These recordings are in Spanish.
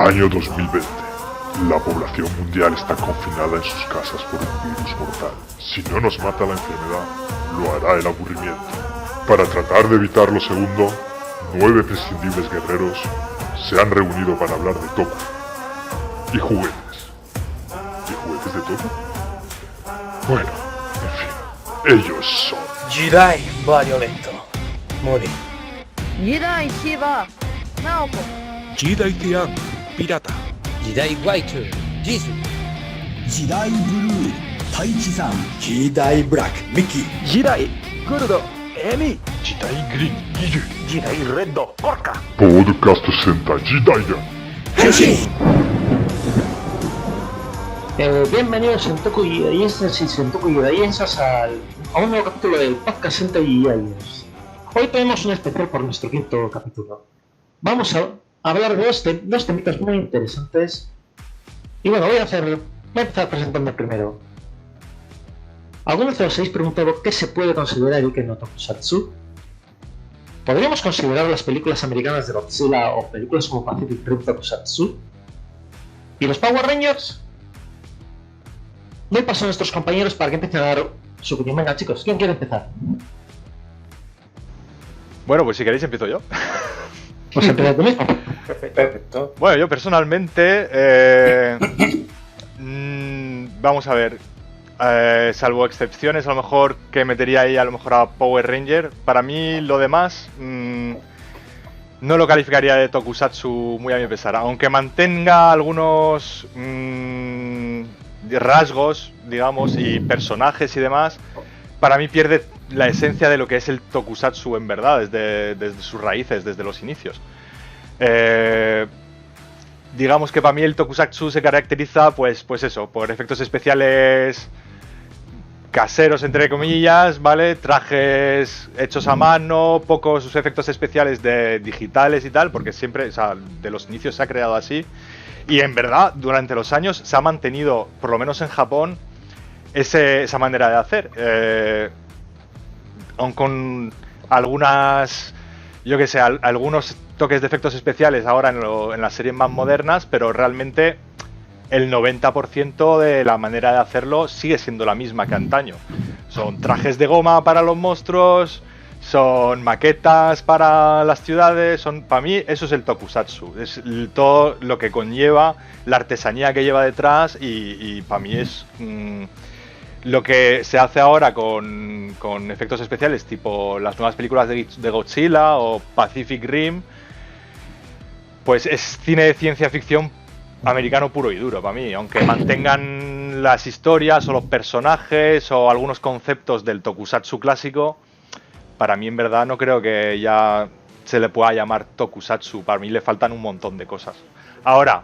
Año 2020. La población mundial está confinada en sus casas por un virus mortal. Si no nos mata la enfermedad, lo hará el aburrimiento. Para tratar de evitar lo segundo, 9 prescindibles guerreros se han reunido para hablar de Toku y juguetes. ¿Y juguetes de Toku? Bueno, en fin, ellos son Jidai Violento, Mori. Jidai Shiba, Naoko. Jidai Tian, Pirata. Jidai White, Jisoo. Jidai Blue, Taichi-san. Jidai Black, Mickey. Jidai Gold, Emi. Jidai Green, Giyu. Jidai Red, Orca. Podcast Sentai Jidaiya. Bienvenidos Sentoku Jidaienses y Sentoku Jidaiensas a un nuevo capítulo del podcast Sentai Jidaiens. Hoy tenemos un especial por nuestro quinto capítulo. Vamos a hablar de dos temitas muy interesantes. Y bueno, voy a empezar presentando primero. ¿Alguna vez os habéis preguntado qué se puede considerar y qué no tokusatsu? ¿Podríamos considerar las películas americanas de Godzilla o películas como Pacific Rim tokusatsu? ¿Y los Power Rangers? Doy paso a nuestros compañeros para que empiecen a dar su opinión. Venga, chicos, ¿quién quiere empezar? Bueno, pues si queréis empiezo yo. Pues empieza tú mismo. Perfecto. Bueno, yo personalmente, vamos a ver, salvo excepciones, a lo mejor que metería ahí a lo mejor a Power Ranger. Para mí lo demás no lo calificaría de tokusatsu muy a mi pesar, aunque mantenga algunos rasgos, digamos, y personajes y demás. Para mí pierde la esencia de lo que es el tokusatsu en verdad, desde sus raíces, desde los inicios. Digamos que para mí el tokusatsu se caracteriza, pues eso, por efectos especiales caseros, entre comillas, ¿vale? Trajes hechos a mano, pocos sus efectos especiales digitales y tal, porque siempre, o sea, de los inicios se ha creado así. Y en verdad, durante los años se ha mantenido, por lo menos en Japón, esa manera de hacer. Aun con algunas, yo que sé, algunos toques de efectos especiales ahora en las series más modernas, pero realmente el 90% de la manera de hacerlo sigue siendo la misma que antaño. Son trajes de goma para los monstruos, son maquetas para las ciudades, para mí eso es el tokusatsu, es todo lo que conlleva, la artesanía que lleva detrás y para mí es lo que se hace ahora con efectos especiales tipo las nuevas películas de Godzilla o Pacific Rim, pues es cine de ciencia ficción americano puro y duro para mí, aunque mantengan las historias o los personajes o algunos conceptos del tokusatsu clásico. Para mí, en verdad, no creo que ya se le pueda llamar tokusatsu. Para mí le faltan un montón de cosas. Ahora,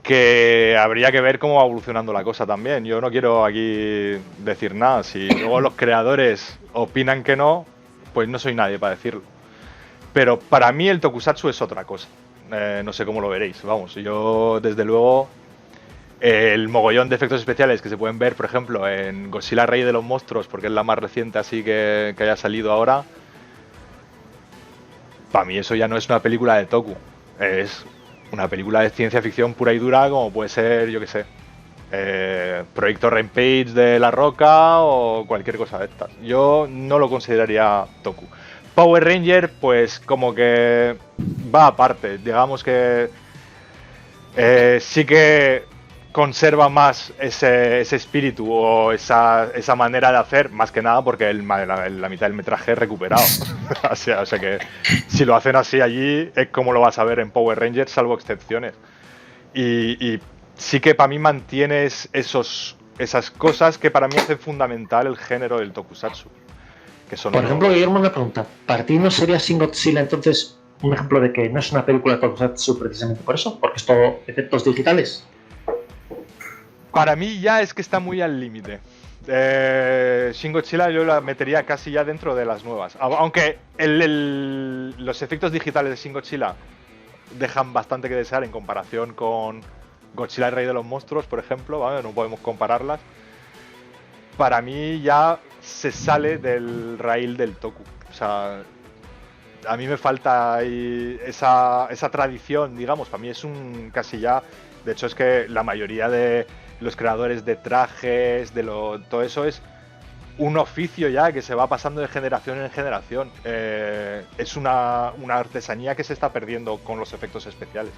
que habría que ver cómo va evolucionando la cosa también. Yo no quiero aquí decir nada. Si luego los creadores opinan que no, pues no soy nadie para decirlo. Pero para mí el tokusatsu es otra cosa. No sé cómo lo veréis. Vamos, yo desde luego el mogollón de efectos especiales que se pueden ver, por ejemplo, en Godzilla Rey de los Monstruos, porque es la más reciente así que haya salido ahora, para mí eso ya no es una película de Toku, es una película de ciencia ficción pura y dura, como puede ser, yo que sé, Proyecto Rampage de La Roca o cualquier cosa de estas. Yo no lo consideraría Toku. Power Ranger, pues como que va aparte, digamos que sí que conserva más ese espíritu o esa manera de hacer, más que nada porque la mitad del metraje es recuperado. o sea que si lo hacen así allí, es como lo vas a ver en Power Rangers, salvo excepciones. Y sí que para mí mantienes esas cosas que para mí hacen fundamental el género del tokusatsu. Que son Por ejemplo, Guillermo, una pregunta. ¿Para ti no sería Shin Godzilla entonces un ejemplo de que no es una película de tokusatsu precisamente por eso? Porque es todo efectos digitales. Para mí ya es que está muy al límite. Shin Godzilla yo la metería casi ya dentro de las nuevas. Aunque los efectos digitales de Shin Godzilla dejan bastante que desear en comparación con Godzilla el Rey de los Monstruos, por ejemplo, ¿vale? No podemos compararlas. Para mí ya se sale del raíl del Toku. O sea, a mí me falta ahí esa tradición, digamos. Para mí es un casi ya... De hecho, es que la mayoría de los creadores de trajes, todo eso es un oficio ya que se va pasando de generación en generación. Es una artesanía que se está perdiendo con los efectos especiales.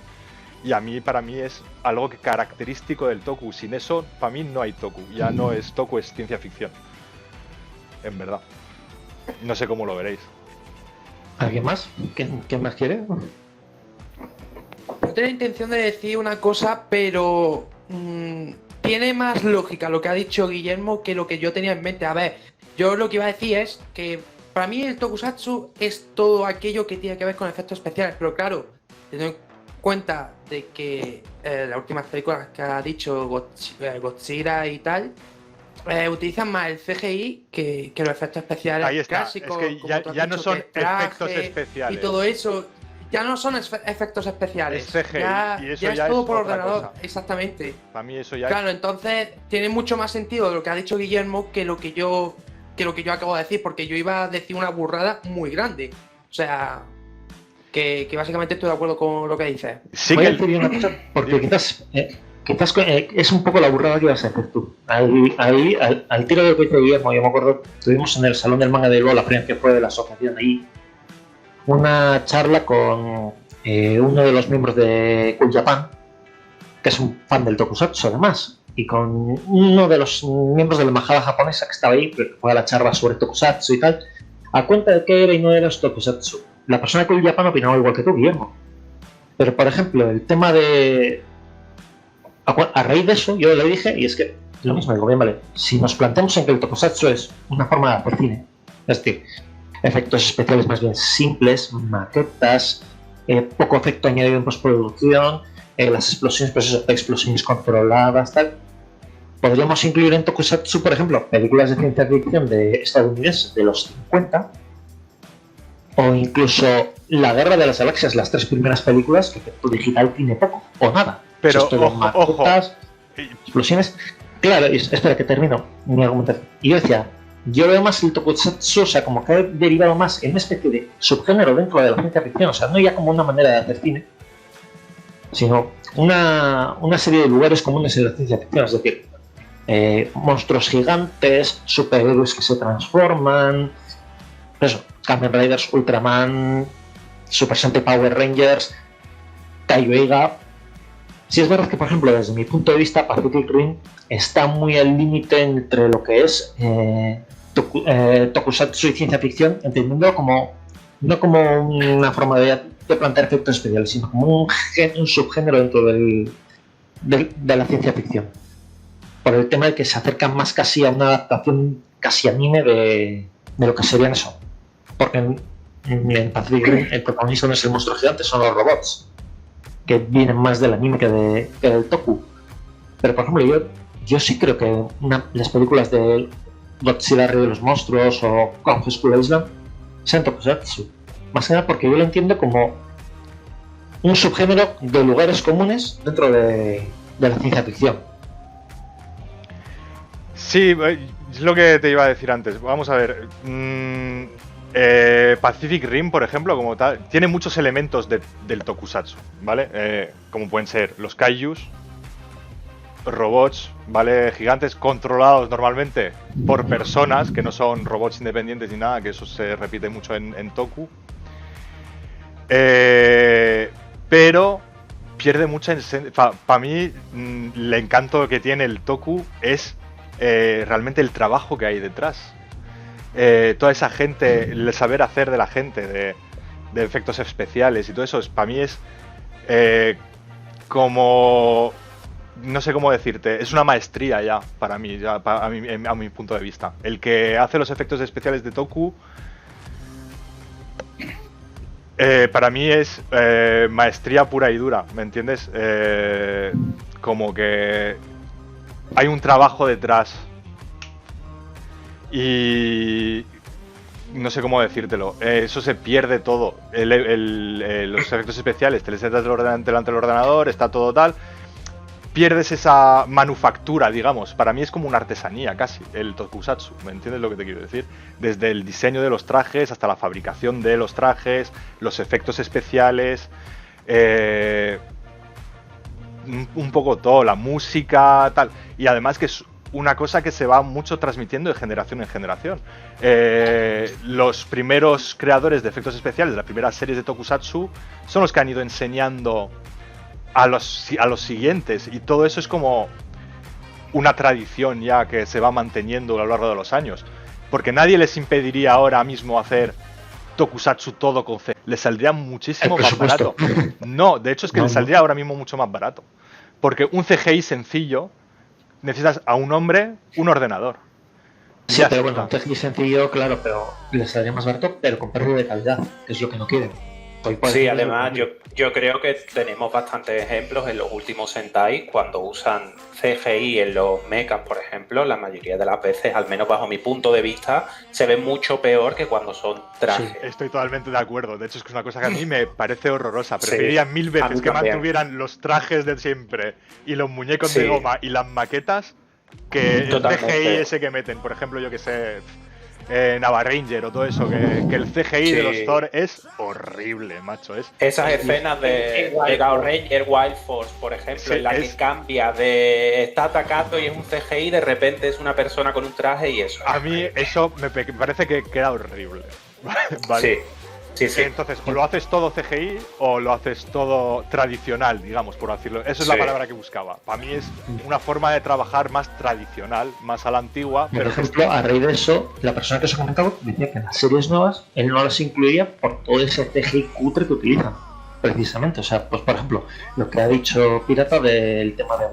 Y para mí es algo característico del toku. Sin eso, para mí no hay toku. Ya no es toku, es ciencia ficción. En verdad. No sé cómo lo veréis. ¿Alguien más? ¿Quién más quiere? Yo tenía intención de decir una cosa, pero tiene más lógica lo que ha dicho Guillermo que lo que yo tenía en mente. A ver, yo lo que iba a decir es que para mí el tokusatsu es todo aquello que tiene que ver con efectos especiales, pero claro, teniendo en cuenta de que las últimas películas que ha dicho Godzilla y tal, utilizan más el CGI que los efectos especiales Ahí está. clásicos. Es que como tú has ya no dicho, son que traje efectos especiales. y todo eso. Ya no son efectos especiales. Es CGI, y eso ya es todo es por otra ordenador. cosa. Exactamente. Para mí eso ya Claro, entonces tiene mucho más sentido lo que ha dicho Guillermo que lo que yo acabo de decir, porque yo iba a decir una burrada muy grande. O sea, que básicamente estoy de acuerdo con lo que dices. Sí Voy que a decir una cosa, porque quizás es un poco la burrada que ibas a hacer tú. Al tiro de lo que dice Guillermo, yo me acuerdo, tuvimos en el Salón del Manga de Lugo, la primera que fue de la asociación ahí, una charla con uno de los miembros de Cool Japan, que es un fan del tokusatsu además, y con uno de los miembros de la embajada japonesa que estaba ahí, que fue a la charla sobre tokusatsu y tal, a cuenta de qué era y no era tokusatsu. La persona de Cool Japan opinaba igual que tú, Guillermo. Pero por ejemplo, el tema de... A raíz de eso, yo le dije, y es que lo mismo, digo, bien, vale, si nos planteamos en que el tokusatsu es una forma de hacer cine, es decir, efectos especiales más bien simples, maquetas, poco efecto añadido en postproducción, las explosiones, pues eso, explosiones controladas, tal. Podríamos incluir en tokusatsu, por ejemplo, películas de ciencia ficción de estadounidenses de los 50, o incluso La Guerra de las Galaxias, las 3 primeras películas, que efecto digital tiene poco o nada. Pero, Esto de maquetas, explosiones. Claro, espera que termino mi argumentación. Y yo decía, yo veo más el tokusatsu, o sea, como que ha derivado más en una especie de subgénero dentro de la ciencia ficción, o sea, no ya como una manera de hacer cine, sino una serie de lugares comunes en la ciencia ficción, es decir, monstruos gigantes, superhéroes que se transforman, eso, Kamen Riders, Ultraman, Super Sentai Power Rangers, Kaiouiga. Sí es verdad que, por ejemplo, desde mi punto de vista, Pacific Rim está muy al límite entre lo que es tokusatsu y ciencia ficción, entendiendo no como una forma de plantear efectos especiales, sino como un subgénero dentro de la ciencia ficción. Por el tema de que se acercan más casi a una adaptación casi anime de lo que serían eso. Porque en Pacific Rim el protagonista no es el monstruo gigante, son los robots, que vienen más del anime que del toku. Pero por ejemplo, yo sí creo que las películas de Godzilla Rey de los Monstruos o Kung School Island sean tokusatsu. Más que nada porque yo lo entiendo como un subgénero de lugares comunes dentro de la ciencia ficción. Sí, es lo que te iba a decir antes. Vamos a ver. Pacific Rim, por ejemplo, como tal, tiene muchos elementos del tokusatsu, ¿vale? Como pueden ser los kaijus, robots, ¿vale? Gigantes controlados normalmente por personas, que no son robots independientes ni nada, que eso se repite mucho en Toku. Pero pierde mucha esencia. Para mí, el encanto que tiene el Toku es realmente el trabajo que hay detrás. Toda esa gente, el saber hacer de la gente, de efectos especiales y todo eso, para mí es como... No sé cómo decirte, es una maestría ya para mí, a mi punto de vista. El que hace los efectos especiales de Toku, para mí es maestría pura y dura, ¿me entiendes? Como que hay un trabajo detrás. Y no sé cómo decírtelo, eso se pierde todo. Los efectos especiales, te les sientas delante del ordenador, está todo tal. pierdes esa manufactura, digamos. Para mí es como una artesanía casi, el tokusatsu. ¿Me entiendes lo que te quiero decir? Desde el diseño de los trajes hasta la fabricación de los trajes, los efectos especiales, un poco todo, la música, tal. Y además que es una cosa que se va mucho transmitiendo de generación en generación. Los primeros creadores de efectos especiales de las primeras series de tokusatsu son los que han ido enseñando a los siguientes, y todo eso es como una tradición ya que se va manteniendo a lo largo de los años, porque nadie les impediría ahora mismo hacer tokusatsu todo con CGI. Les saldría muchísimo más barato. No, de hecho es que les saldría ahora mismo mucho más barato, porque un CGI sencillo necesitas a un hombre, un ordenador. Sí, pero bueno, un CGI sencillo, claro, pero les saldría más barato, pero con pérdida de calidad, que es lo que no quieren. Sí, además yo creo que tenemos bastantes ejemplos en los últimos Sentai cuando usan CGI en los mechas, por ejemplo. La mayoría de las veces, al menos bajo mi punto de vista, se ve mucho peor que cuando son trajes. Sí, estoy totalmente de acuerdo. De hecho, es que es una cosa que a mí me parece horrorosa. Preferiría mil veces que mantuvieran los trajes de siempre y los muñecos de goma y las maquetas que el CGI ese que meten. Por ejemplo, yo que sé, Nava Ranger o todo eso, que el CGI de los Thor es horrible, macho. Esas escenas de Gao Ranger Wild Force, por ejemplo, en la que cambia de está atacando y es un CGI, de repente es una persona con un traje y eso. A mí eso me parece que queda horrible. ¿Vale? Sí. Entonces, o lo haces todo CGI o lo haces todo tradicional, digamos, por decirlo. Esa es la palabra que buscaba. Para mí es una forma de trabajar más tradicional, más a la antigua. Por ejemplo, a raíz de eso, la persona que os ha comentado decía que en las series nuevas él no las incluía por todo ese CGI cutre que utilizan. Precisamente, o sea, pues por ejemplo, lo que ha dicho Pirata del tema de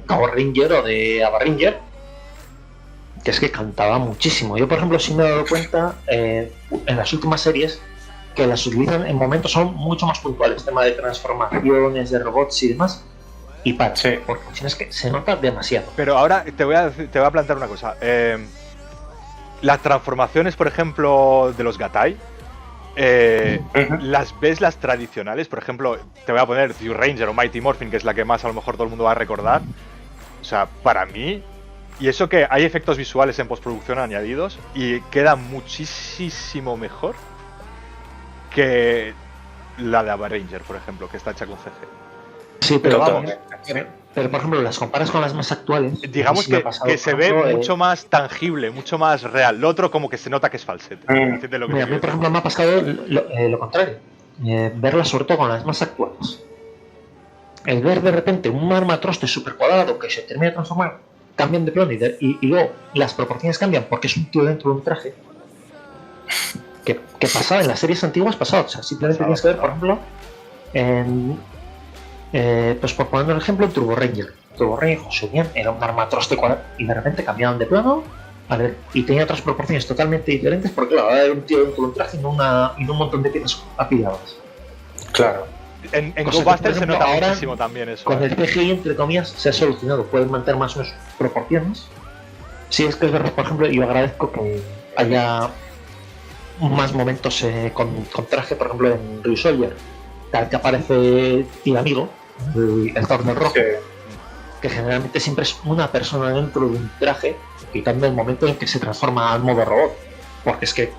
Power Ranger o de Ava Ranger, que es que cantaba muchísimo. Yo, por ejemplo, sí me he dado cuenta en las últimas series que las utilizan en momentos son mucho más puntuales, tema de transformaciones, de robots y demás, y porque es que se nota demasiado. Pero ahora te voy a plantear una cosa. Las transformaciones, por ejemplo, de los Gatai, las ves las tradicionales. Por ejemplo, te voy a poner The Ranger o Mighty Morphin, que es la que más a lo mejor todo el mundo va a recordar. O sea, para mí... Y eso que hay efectos visuales en postproducción añadidos y queda muchísimo mejor que la de Ava Ranger, por ejemplo, que está hecha con CG. Sí, pero vamos. Pero por ejemplo, las comparas con las más actuales. Digamos que se ve mucho más tangible, mucho más real. Lo otro como que se nota que es falsete. ¿Entiendes lo que a mí, por ejemplo, me ha pasado lo contrario. Verlas sobre todo con las más actuales. El ver de repente un armatroste super cuadrado que se termina de transformar, cambian de plano y luego las proporciones cambian porque es un tío dentro de un traje que pasaba en las series antiguas, pasaba. O sea, simplemente tienes que ver, por ejemplo, pues por poner un ejemplo, en Turbo Ranger, Josué, era un armatroste cuadrado y de repente cambiaban de plano, a ver, y tenía otras proporciones totalmente diferentes porque claro, era un tío dentro de un traje y no un montón de piezas apiladas. Claro. En GoBusters se nota muchísimo también eso. Con el CGI, entre comillas, se ha solucionado. Pueden mantener más o menos proporciones. Sí, es que es verdad, por ejemplo, yo agradezco que haya más momentos con traje, por ejemplo, en Ryu Soldier, tal que aparece el amigo, el Thor del rojo, que generalmente siempre es una persona dentro de un traje, quitando el momento en que se transforma al modo robot. Porque es que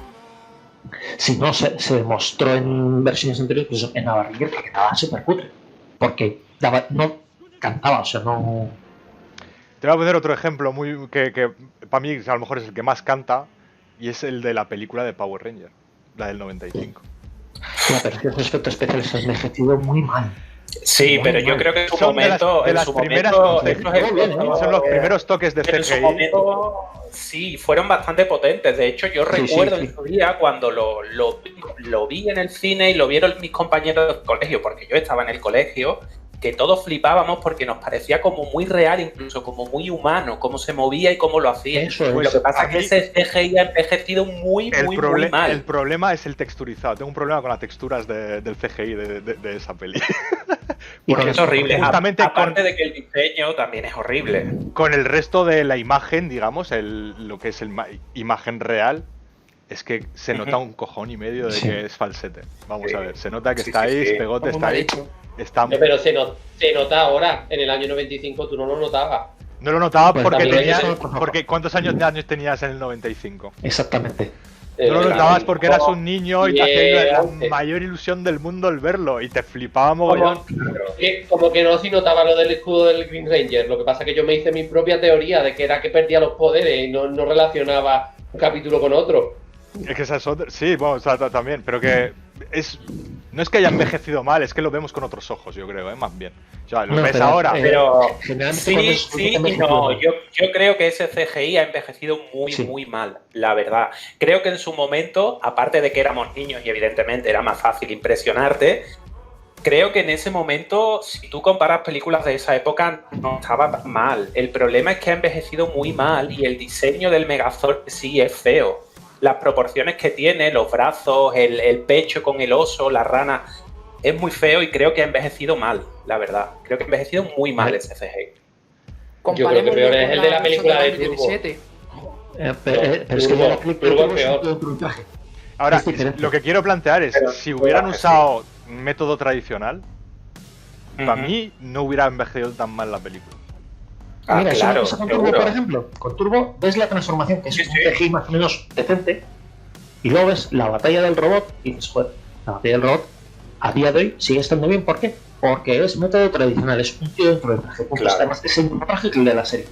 si no, se demostró en versiones anteriores, pues en Ava Ranger que quedaba súper cutre. Porque no cantaba, o sea, no... Te voy a poner otro ejemplo muy que para mí a lo mejor es el que más canta, y es el de la película de Power Ranger, la del 95. Ya, pero es que esos efectos especiales se han envejecido muy mal. Sí, pero yo creo que en su momento... Son los primeros toques de CGI. En su momento, sí, fueron bastante potentes. De hecho, yo recuerdo en su día cuando lo vi en el cine y lo vieron mis compañeros del colegio, porque yo estaba en el colegio, que todos flipábamos porque nos parecía como muy real, incluso como muy humano, cómo se movía y cómo lo hacía. Lo que pasa es que ese CGI ha envejecido muy mal. El problema es el texturizado. Tengo un problema con las texturas del CGI de esa peli. Porque es horrible. Aparte de que el diseño también es horrible. Con el resto de la imagen, digamos, lo que es imagen real, es que se nota un cojón y medio de que es falsete. Vamos a ver, se nota que está ahí, Pegote está ahí. Está... Pero se nota ahora, en el año 95 tú no lo notabas. No lo notaba Pues porque también tenía... eso- Porque ¿cuántos años tenías en el 95? Exactamente. No lo notabas porque eras un niño y te hacía la 11. mayor ilusión del mundo el verlo y te flipaba mogollón. Como que no, si notaba lo del escudo del Green Ranger. Lo que pasa es que yo me hice mi propia teoría de que era que perdía los poderes y no relacionaba un capítulo con otro. Es que esa es otra... Sí, bueno, o sea, también, pero que es... No es que haya envejecido mal, es que lo vemos con otros ojos, yo creo, más bien. O sea, lo No, ves pero, ahora, Pero generalmente cuando sí, es- sí y no. Yo creo que ese CGI ha envejecido Sí. muy mal, la verdad. Creo que en su momento, aparte de que éramos niños y evidentemente era más fácil impresionarte, creo que en ese momento, si tú comparas películas de esa época, no estaba mal. El problema es que ha envejecido muy mal y el diseño del Megazord sí es feo. Las proporciones que tiene, los brazos, el pecho con el oso, la rana, es muy feo y creo que ha envejecido mal, la verdad. Creo que ha envejecido muy mal ese CGI. Yo creo que peor es el de la película de Turbo. 2017. pero es que ya la película Turbo Turbo es peor. un todo dentro de un traje. ahora es diferente. lo que quiero plantear es, Pero- si hubieran pero- usado un método tradicional, para Ujú. mí no hubiera envejecido tan mal la película. Ah, Mira, claro, eso con Turbo, seguro. por ejemplo. Con Turbo ves la transformación, que es Sí, un sí. CGI más o menos decente, y luego ves la batalla del robot y dices, joder, la batalla del robot a día de hoy sigue estando bien. ¿Por qué? Porque es método tradicional, es un tío dentro del traje. Punto. Claro. Está más es el mismo traje que el de la serie.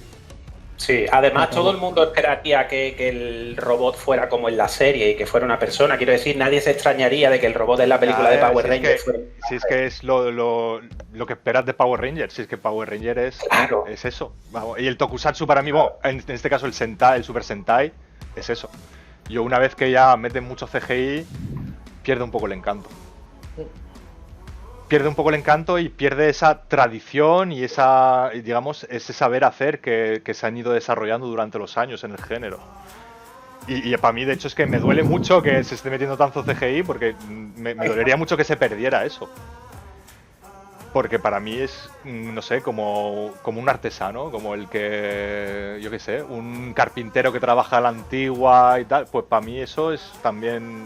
Sí, además todo el mundo esperaría que el robot fuera como en la serie y que fuera una persona. Quiero decir, nadie se extrañaría de que el robot en la película de Power Rangers fuera... Si es que es lo que esperas de Power Rangers, si es que Power Ranger Claro. es eso. Vamos, y el Tokusatsu para mí, bueno, en este caso el Sentai, el Super Sentai, es eso. Yo una vez que ya meten mucho CGI, pierde un poco el encanto. Pierde un poco el encanto y pierde esa tradición y esa, digamos, ese saber hacer que se han ido desarrollando durante los años en el género. Y para mí, de hecho, es que me duele mucho que se esté metiendo tanto CGI porque me dolería mucho que se perdiera eso. Porque para mí es, no sé, como un artesano, como el que, yo qué sé, un carpintero que trabaja a la antigua y tal. Pues para mí eso es también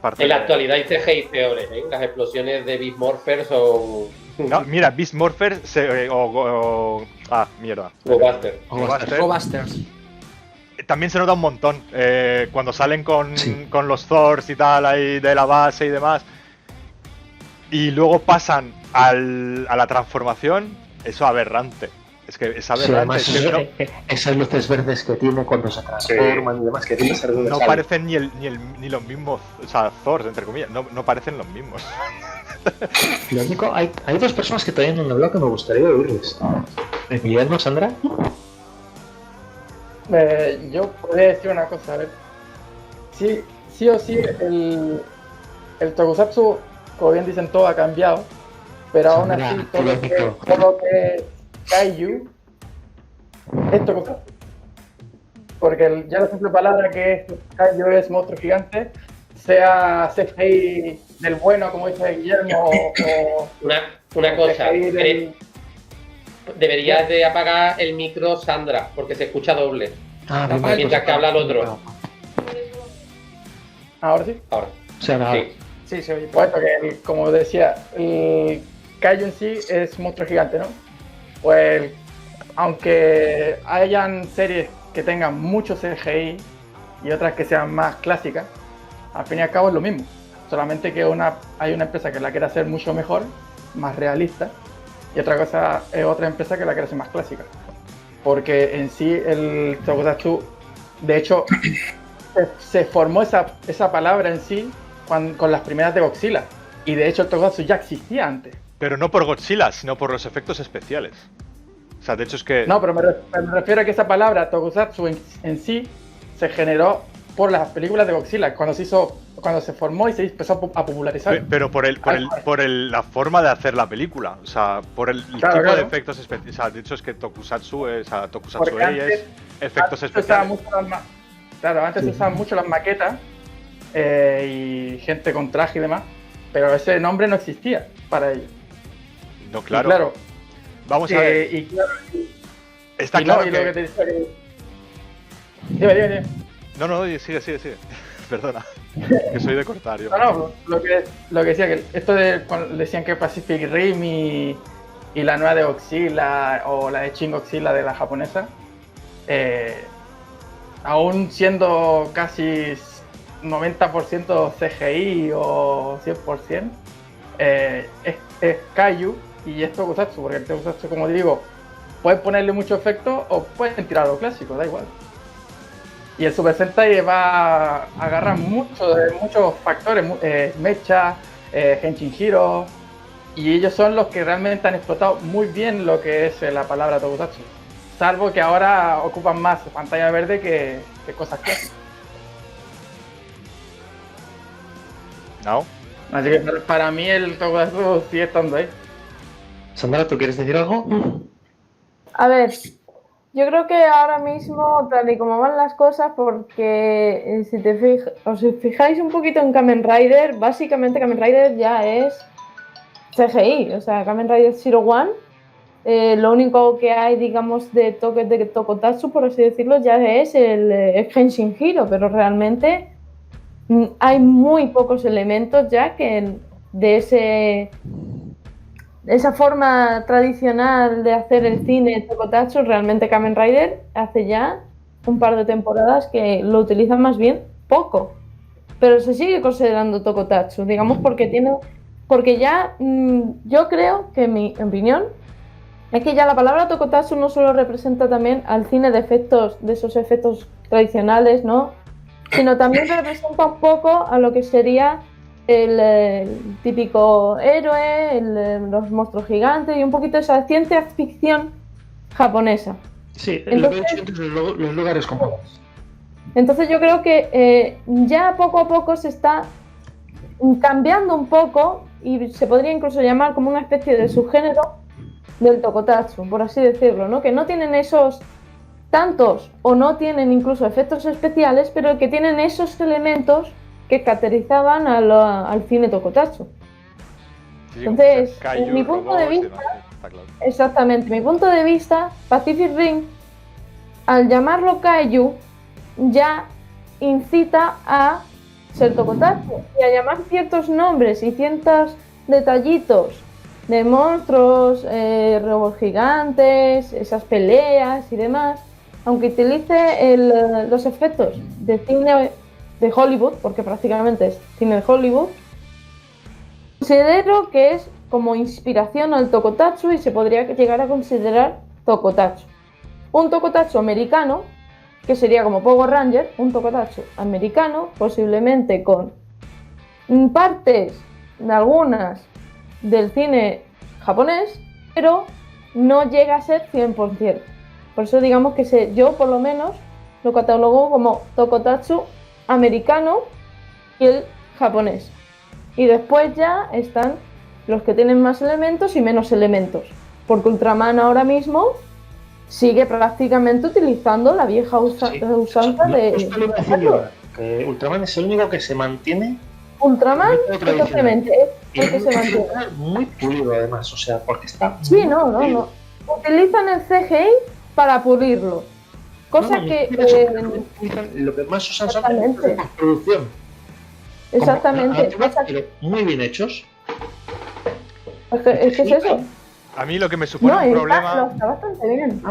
parte En la de- actualidad hay CGI peores, ¿eh? Las explosiones de Beast Morphers o No, mira, Beast Morpher mierda. Buster. Buster. Go-Busters. También se nota un montón cuando salen Sí. con los Thors y tal ahí de la base y demás. Y luego pasan a la transformación, eso aberrante. Es que es Sí, aberrante. además, es que esas luces verdes que tiene cuando se transforman y demás, que tiene que ser de no sal. parecen ni los mismos, o sea, Thors, entre comillas, no parecen los mismos. Lo único, hay dos personas que todavía no han hablado que me gustaría oírles. Guillermo, Sandra. Yo podría decir una cosa, a ver. Sí o sí, el Tokusatsu, como bien dicen, todo ha cambiado. Pero aún Sandra, así, polémico. todo lo que es Kaiju es Tokusatsu. Porque ya la simple palabra que es Kaiju es monstruo gigante, sea CGI del bueno, como dice Guillermo, o Una cosa, CGI del... deberías de apagar el micro, Sandra, porque se escucha doble. Ah, bien, bien, mientras que habla el otro. Ahora sí. Ahora. O sea, nada. Sí. Sí, se oye. Pues esto que, como decía, el Kaiju en sí es monstruo gigante, ¿no? Pues, aunque hayan series que tengan mucho CGI y otras que sean más clásicas, al fin y al cabo es lo mismo. Solamente que hay una empresa que la quiere hacer mucho mejor, más realista, y otra empresa que la quiere hacer más clásica. Porque en sí el Tokusatsu, de hecho, se formó esa palabra en sí con las primeras de Godzilla. Y de hecho el Tokusatsu ya existía antes. Pero no por Godzilla, sino por los efectos especiales. O sea, de hecho es que... No, pero me refiero a que esa palabra Tokusatsu en sí se generó por las películas de Godzilla, cuando se formó y se empezó a popularizar. Pero por la forma de hacer la película, o sea, por el tipo Claro. de efectos especiales. O sea, de hecho es que Tokusatsu Porque Ei es efectos se usaban especiales. mucho antes se usaban mucho las maquetas y gente con traje y demás, pero ese nombre no existía para ellos. No, Y claro. Vamos a ver. Y claro, Está y claro no, y lo que... que te decía que... Dime. No, sigue. Perdona. que soy de Cortario. No, lo que decía, que esto de cuando decían que Pacific Rim y la nueva de Godzilla o la de Shin Godzilla de la japonesa, aún siendo casi 90% CGI o 100%, es Kaiju y es Tokusatsu, porque el Tokusatsu, como digo, pueden ponerle mucho efecto o pueden tirar lo clásico, da igual. Y el Super Sentai va a agarrar muchos factores, Mecha, Henshin Hiro, y ellos son los que realmente han explotado muy bien lo que es la palabra Tokusatsu. Salvo que ahora ocupan más pantalla verde que cosas clásicas. ¿No? Así que para mí el Tokusatsu sigue estando ahí. Sandra, ¿tú quieres decir algo? A ver, yo creo que ahora mismo, tal y como van las cosas, porque si os fijáis un poquito en Kamen Rider, básicamente Kamen Rider ya es CGI, o sea, Kamen Rider Zero One, lo único que hay, digamos, de toques de Tokusatsu, por así decirlo, ya es el Henshin Hiro, pero realmente hay muy pocos elementos ya que de esa forma tradicional de hacer el cine Tokusatsu. Realmente Kamen Rider hace ya un par de temporadas que lo utilizan más bien poco, pero se sigue considerando Tokusatsu, digamos, porque ya yo creo que mi opinión es que ya la palabra Tokusatsu no solo representa también al cine de esos efectos tradicionales, ¿no? Sino también representa un poco a lo que sería el típico héroe, los monstruos gigantes y un poquito esa ciencia ficción japonesa. Sí, entonces, lo que he dicho antes, los lugares comunes. Entonces yo creo que ya poco a poco se está cambiando un poco y se podría incluso llamar como una especie de subgénero del Tokusatsu, por así decirlo, ¿no? Que no tienen esos tantos o no tienen incluso efectos especiales, pero que tienen esos elementos que caracterizaban al cine Tokusatsu. Sí, Entonces, Kaiju, en mi punto de robots y vista, demás, sí, está claro. exactamente, mi punto de vista, Pacific Rim, al llamarlo Kaiju, ya incita a ser Tokusatsu y a llamar ciertos nombres y ciertos detallitos de monstruos, robots gigantes, esas peleas y demás, aunque utilice los efectos de cine de Hollywood, porque prácticamente es cine de Hollywood, considero que es como inspiración al Tokusatsu y se podría llegar a considerar Tokusatsu. Un Tokusatsu americano, que sería como Power Ranger, un Tokusatsu americano, posiblemente con partes de algunas del cine japonés, pero no llega a ser 100%. Por eso digamos que yo por lo menos lo catalogo como Tokusatsu americano y el japonés. Y después ya están los que tienen más elementos y menos elementos, porque Ultraman ahora mismo sigue prácticamente utilizando la vieja usanza de... Esto lo iba a decir yo, que Ultraman es el único que se mantiene. Ultraman, exactamente, es el que se mantiene. Muy pulido además, o sea, porque está... Sí, no. Utilizan el CGI para pulirlo. Cosa que... lo que más usan son exactamente. la producción. Exactamente. Pero muy bien hechos. Es que es eso. A mí lo que me supone un problema... Está bastante bien.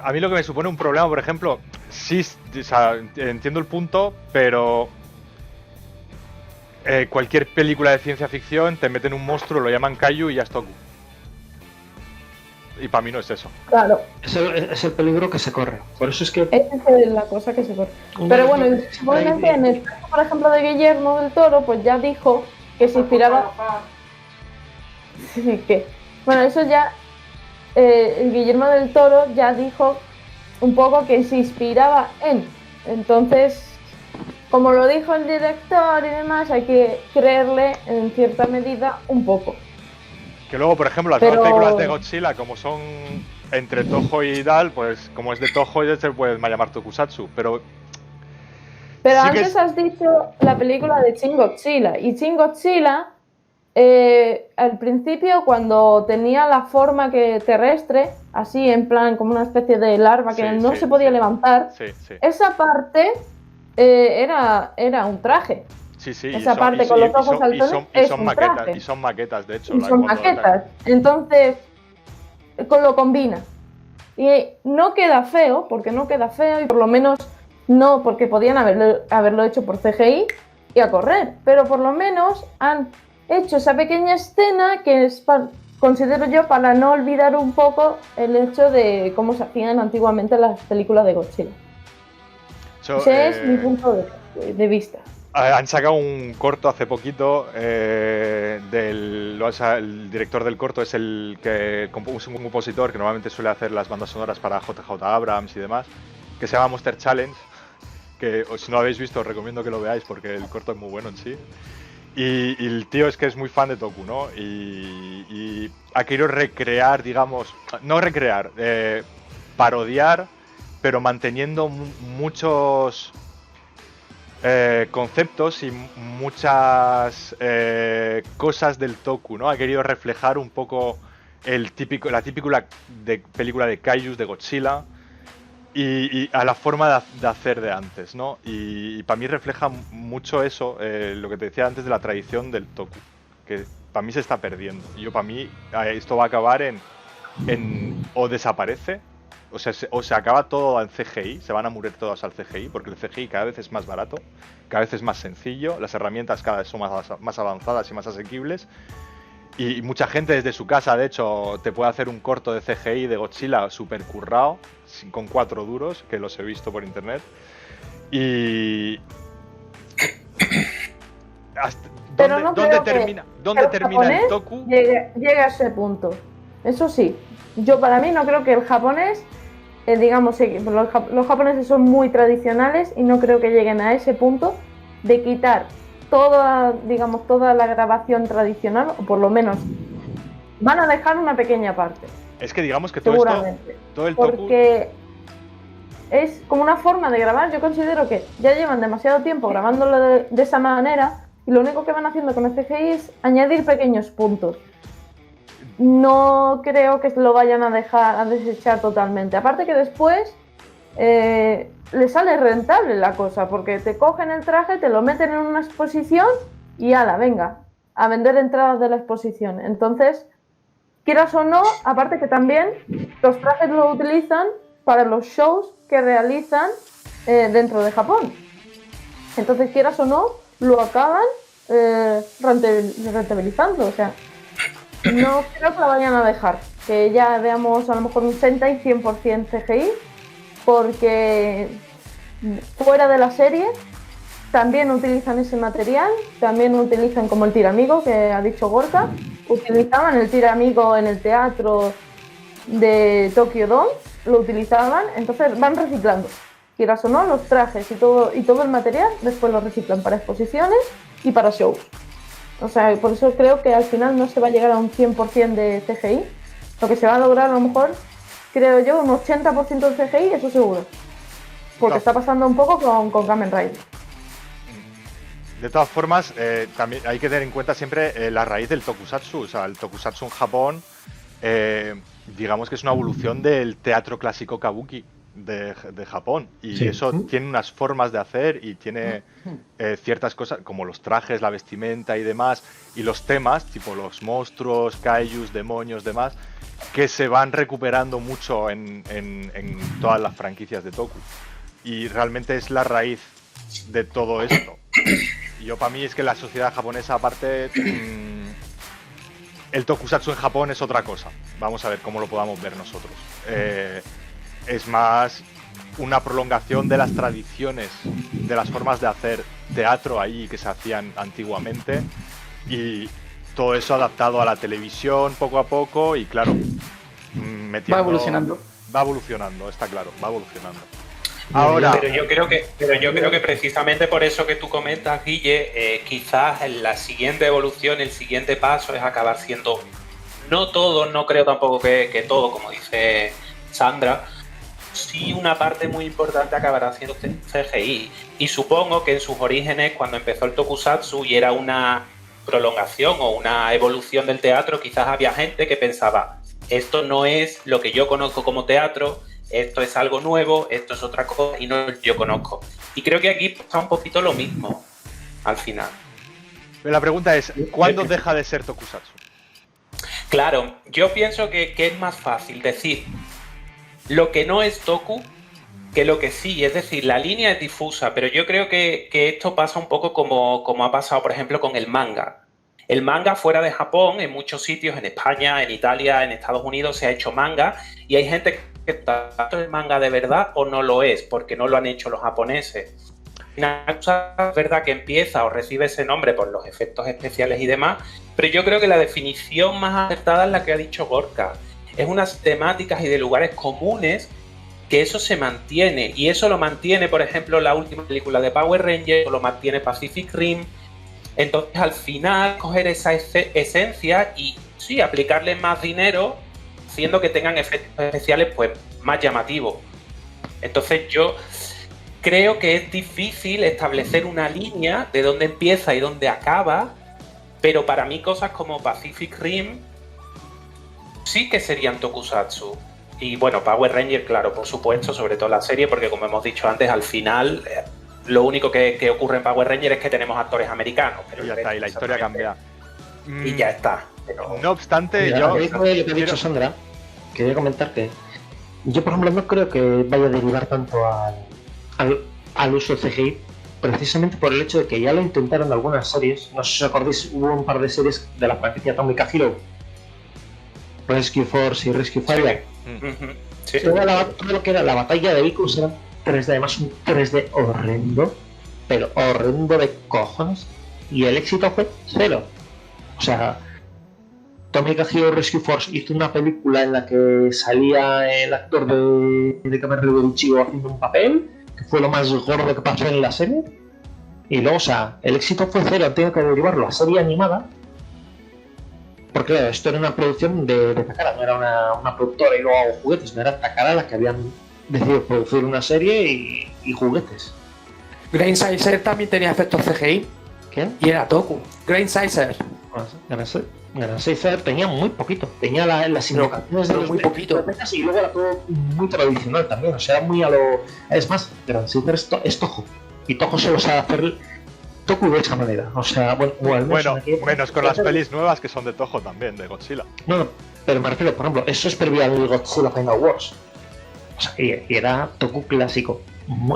A mí lo que me supone un problema, por ejemplo, sí, o sea, entiendo el punto, pero cualquier película de ciencia ficción te meten un monstruo, lo llaman Kaiju y ya es Toku. Y para mí no es eso. Claro. Es el peligro que se corre. Por eso es que... Esa es la cosa que se corre. Pero bueno, obviamente en el caso, por ejemplo, de Guillermo del Toro, pues ya dijo que se inspiraba... Sí, que... Bueno, eso ya... Guillermo del Toro ya dijo un poco que se inspiraba en... Entonces, como lo dijo el director y demás, hay que creerle en cierta medida un poco. Que luego, por ejemplo, las nuevas películas de Godzilla, como son entre Toho y tal, pues como es de Toho, ya se puede llamar Tokusatsu, pero sí antes has dicho la película de Shin Godzilla, y Shin Godzilla, al principio, cuando tenía la forma terrestre, así en plan como una especie de larva que no se podía levantar, esa parte era un traje. Sí, sí. Esa parte con los ojos saltones es un maquetas, traje. y son maquetas, de hecho. Y son maquetas. Entonces, lo combina. Y no queda feo, porque no queda feo, y por lo menos no, porque podían haberlo hecho por CGI y a correr. Pero por lo menos han hecho esa pequeña escena que es, considero yo, para no olvidar un poco el hecho de cómo se hacían antiguamente las películas de Godzilla. Ese es mi punto de vista. Han sacado un corto hace poquito, el director del corto es es un compositor que normalmente suele hacer las bandas sonoras para JJ Abrams y demás, que se llama Monster Challenge, que si no lo habéis visto os recomiendo que lo veáis porque el corto es muy bueno en sí. Y el tío es que es muy fan de Toku, ¿no? Y ha querido recrear, digamos, no recrear, parodiar, pero manteniendo muchos conceptos y muchas cosas del Toku, ¿no? Ha querido reflejar un poco la típica película de Kaijus, de Godzilla, y a la forma de hacer de antes, ¿no? Y para mí refleja mucho eso, lo que te decía antes de la tradición del Toku, que para mí se está perdiendo. Y para mí esto va a acabar en o desaparece, o se acaba todo en CGI, se van a morir todos al CGI, porque el CGI cada vez es más barato, cada vez es más sencillo, las herramientas cada vez son más avanzadas y más asequibles, y mucha gente desde su casa, de hecho, te puede hacer un corto de CGI de Godzilla super currado, con 4 duros, que los he visto por internet, y... ¿Dónde termina el Toku? Llega a ese punto. Eso sí, yo para mí no creo que el japonés, digamos, los japoneses son muy tradicionales y no creo que lleguen a ese punto de quitar toda la grabación tradicional, o por lo menos van a dejar una pequeña parte. Es que digamos que todo el Toku... Porque es como una forma de grabar. Yo considero que ya llevan demasiado tiempo grabándolo de esa manera y lo único que van haciendo con el CGI es añadir pequeños puntos. No creo que lo vayan a desechar totalmente. Aparte que después le sale rentable la cosa, porque te cogen el traje, te lo meten en una exposición y ala, venga, a vender entradas de la exposición. Entonces, quieras o no, aparte que también los trajes lo utilizan para los shows que realizan dentro de Japón. Entonces, quieras o no, lo acaban rentabilizando, o sea... No creo que la vayan a dejar, que ya veamos a lo mejor un Sentai 100% CGI, porque fuera de la serie también utilizan ese material, también utilizan como el tiramigo que ha dicho Gorka, utilizaban el tiramigo en el teatro de Tokyo Dome, lo utilizaban, entonces van reciclando, quieras o no, los trajes y todo el material, después lo reciclan para exposiciones y para shows. O sea, por eso creo que al final no se va a llegar a un 100% de CGI. Lo que se va a lograr a lo mejor, creo yo, un 80% de CGI, eso seguro. Porque está pasando un poco con Kamen Rider. De todas formas, también hay que tener en cuenta siempre la raíz del tokusatsu. O sea, el tokusatsu en Japón, digamos que es una evolución del teatro clásico kabuki de Japón. Y sí, eso tiene unas formas de hacer y tiene ciertas cosas, como los trajes, la vestimenta y demás, y los temas, tipo los monstruos, kaijus, demonios, demás, que se van recuperando mucho en todas las franquicias de Toku. Y realmente es la raíz de todo esto. Y yo, para mí, es que la sociedad japonesa, aparte, el tokusatsu en Japón es otra cosa. Vamos a ver cómo lo podamos ver nosotros. Es más una prolongación de las tradiciones, de las formas de hacer teatro ahí que se hacían antiguamente, y todo eso adaptado a la televisión poco a poco, y claro, va evolucionando. Va evolucionando, está claro, va evolucionando. Ahora, pero yo creo que precisamente por eso que tú comentas, Guille, quizás en la siguiente evolución, el siguiente paso es acabar siendo, no todo, no creo tampoco que todo, como dice Sandra, sí una parte muy importante acabará siendo CGI. Y supongo que en sus orígenes, cuando empezó el tokusatsu y era una prolongación o una evolución del teatro, quizás había gente que pensaba, esto no es lo que yo conozco como teatro, esto es algo nuevo, esto es otra cosa y no yo conozco. Y creo que aquí pasa un poquito lo mismo al final. Pero la pregunta es, ¿cuándo deja de ser tokusatsu? Claro, yo pienso que es más fácil decir lo que no es toku que lo que sí. Es decir, la línea es difusa, pero yo creo que esto pasa un poco como ha pasado, por ejemplo, con el manga. El manga fuera de Japón, en muchos sitios, en España, en Italia, en Estados Unidos, se ha hecho manga y hay gente que está el manga de verdad o no lo es, porque no lo han hecho los japoneses. Una cosa es verdad que empieza o recibe ese nombre por los efectos especiales y demás, pero yo creo que la definición más acertada es la que ha dicho Gorka. Es unas temáticas y de lugares comunes que eso se mantiene, y eso lo mantiene, por ejemplo, la última película de Power Rangers, o lo mantiene Pacific Rim. Entonces, al final, coger esa esencia y sí, aplicarle más dinero, haciendo que tengan efectos especiales pues más llamativos. Entonces, yo creo que es difícil establecer una línea de dónde empieza y dónde acaba, pero para mí cosas como Pacific Rim sí que serían tokusatsu. Y bueno, Power Ranger, claro, por supuesto, sobre todo la serie, porque como hemos dicho antes, al final lo único que ocurre en Power Ranger es que tenemos actores americanos. Pero Y ya está, y la historia cambia. Y ya está. Pero... No obstante, Mira, yo... lo que ha dicho Sandra, quería comentar que yo, por ejemplo, no creo que vaya a derivar tanto al uso de CGI, precisamente por el hecho de que ya lo intentaron en algunas series. No sé si os acordáis, hubo un par de series de la franquicia Atomic Hero, Rescue Force y Rescue Fire. Sí. Todo lo que era la batalla de vehículos era 3D, además un 3D horrendo, pero horrendo de cojones, y el éxito fue cero. O sea, Atomic Hero Rescue Force hizo una película en la que salía el actor de Kamen Rider Ichigo haciendo un papel, que fue lo más gordo que pasó en la serie, y luego, o sea, el éxito fue cero. Han tenido que derivarlo a serie animada, porque claro, esto era una producción de Takara, no era una productora y luego hago juguetes, no era Takara la que habían decidido producir una serie y juguetes. Grain Sizer también tenía efectos CGI. ¿Quién? Y era Toku. Grain Sizer. Gran Sizer tenía muy poquito, tenía las invocaciones de los muy poquito. Y luego era todo muy tradicional también, o sea, era muy a lo... Es más, Gran Sizer es Toho, y Toho solo sabe hacer Toku de esa manera, o sea, bueno, menos con las pelis nuevas que son de Toho también, de Godzilla. No, pero me refiero, por ejemplo, eso es previo al Godzilla Final Wars. O sea, y era Toku clásico,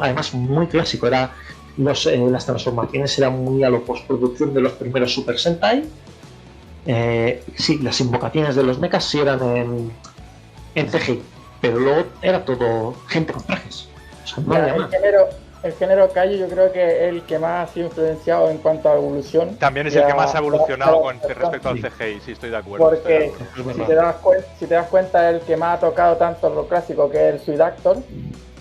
además muy clásico, era las transformaciones eran muy a lo postproducción de los primeros Super Sentai. Sí, las invocaciones de los mechas sí eran en CGI, pero luego era todo gente con trajes. O sea, no había más. El género Kaiju yo creo que es el que más ha sido influenciado en cuanto a evolución. También es el que más ha evolucionado con respecto al CGI, sí, estoy de acuerdo. Porque si te das cuenta, el que más ha tocado tanto lo clásico, que es el Suidactor,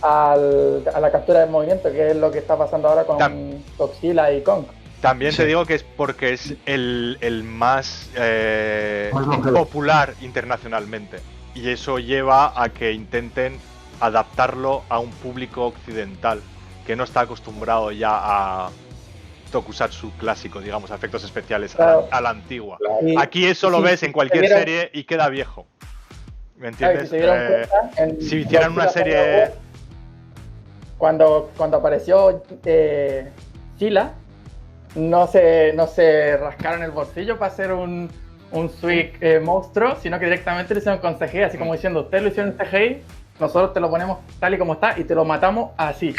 a la captura del movimiento, que es lo que está pasando ahora con Godzilla y Kong. También te digo que es porque es el más popular internacionalmente. Y eso lleva a que intenten adaptarlo a un público occidental que no está acostumbrado ya a tokusatsu clásico, digamos, a efectos especiales, claro, a la antigua. Claro. Aquí eso lo ves en cualquier serie y queda viejo. ¿Me entiendes? Claro, si hicieran una serie... Cuando apareció Sila, no se rascaron el bolsillo para hacer un Swig monstruo, sino que directamente lo hicieron con CGI, así como diciendo, ustedes lo hicieron en CGI, nosotros te lo ponemos tal y como está y te lo matamos así.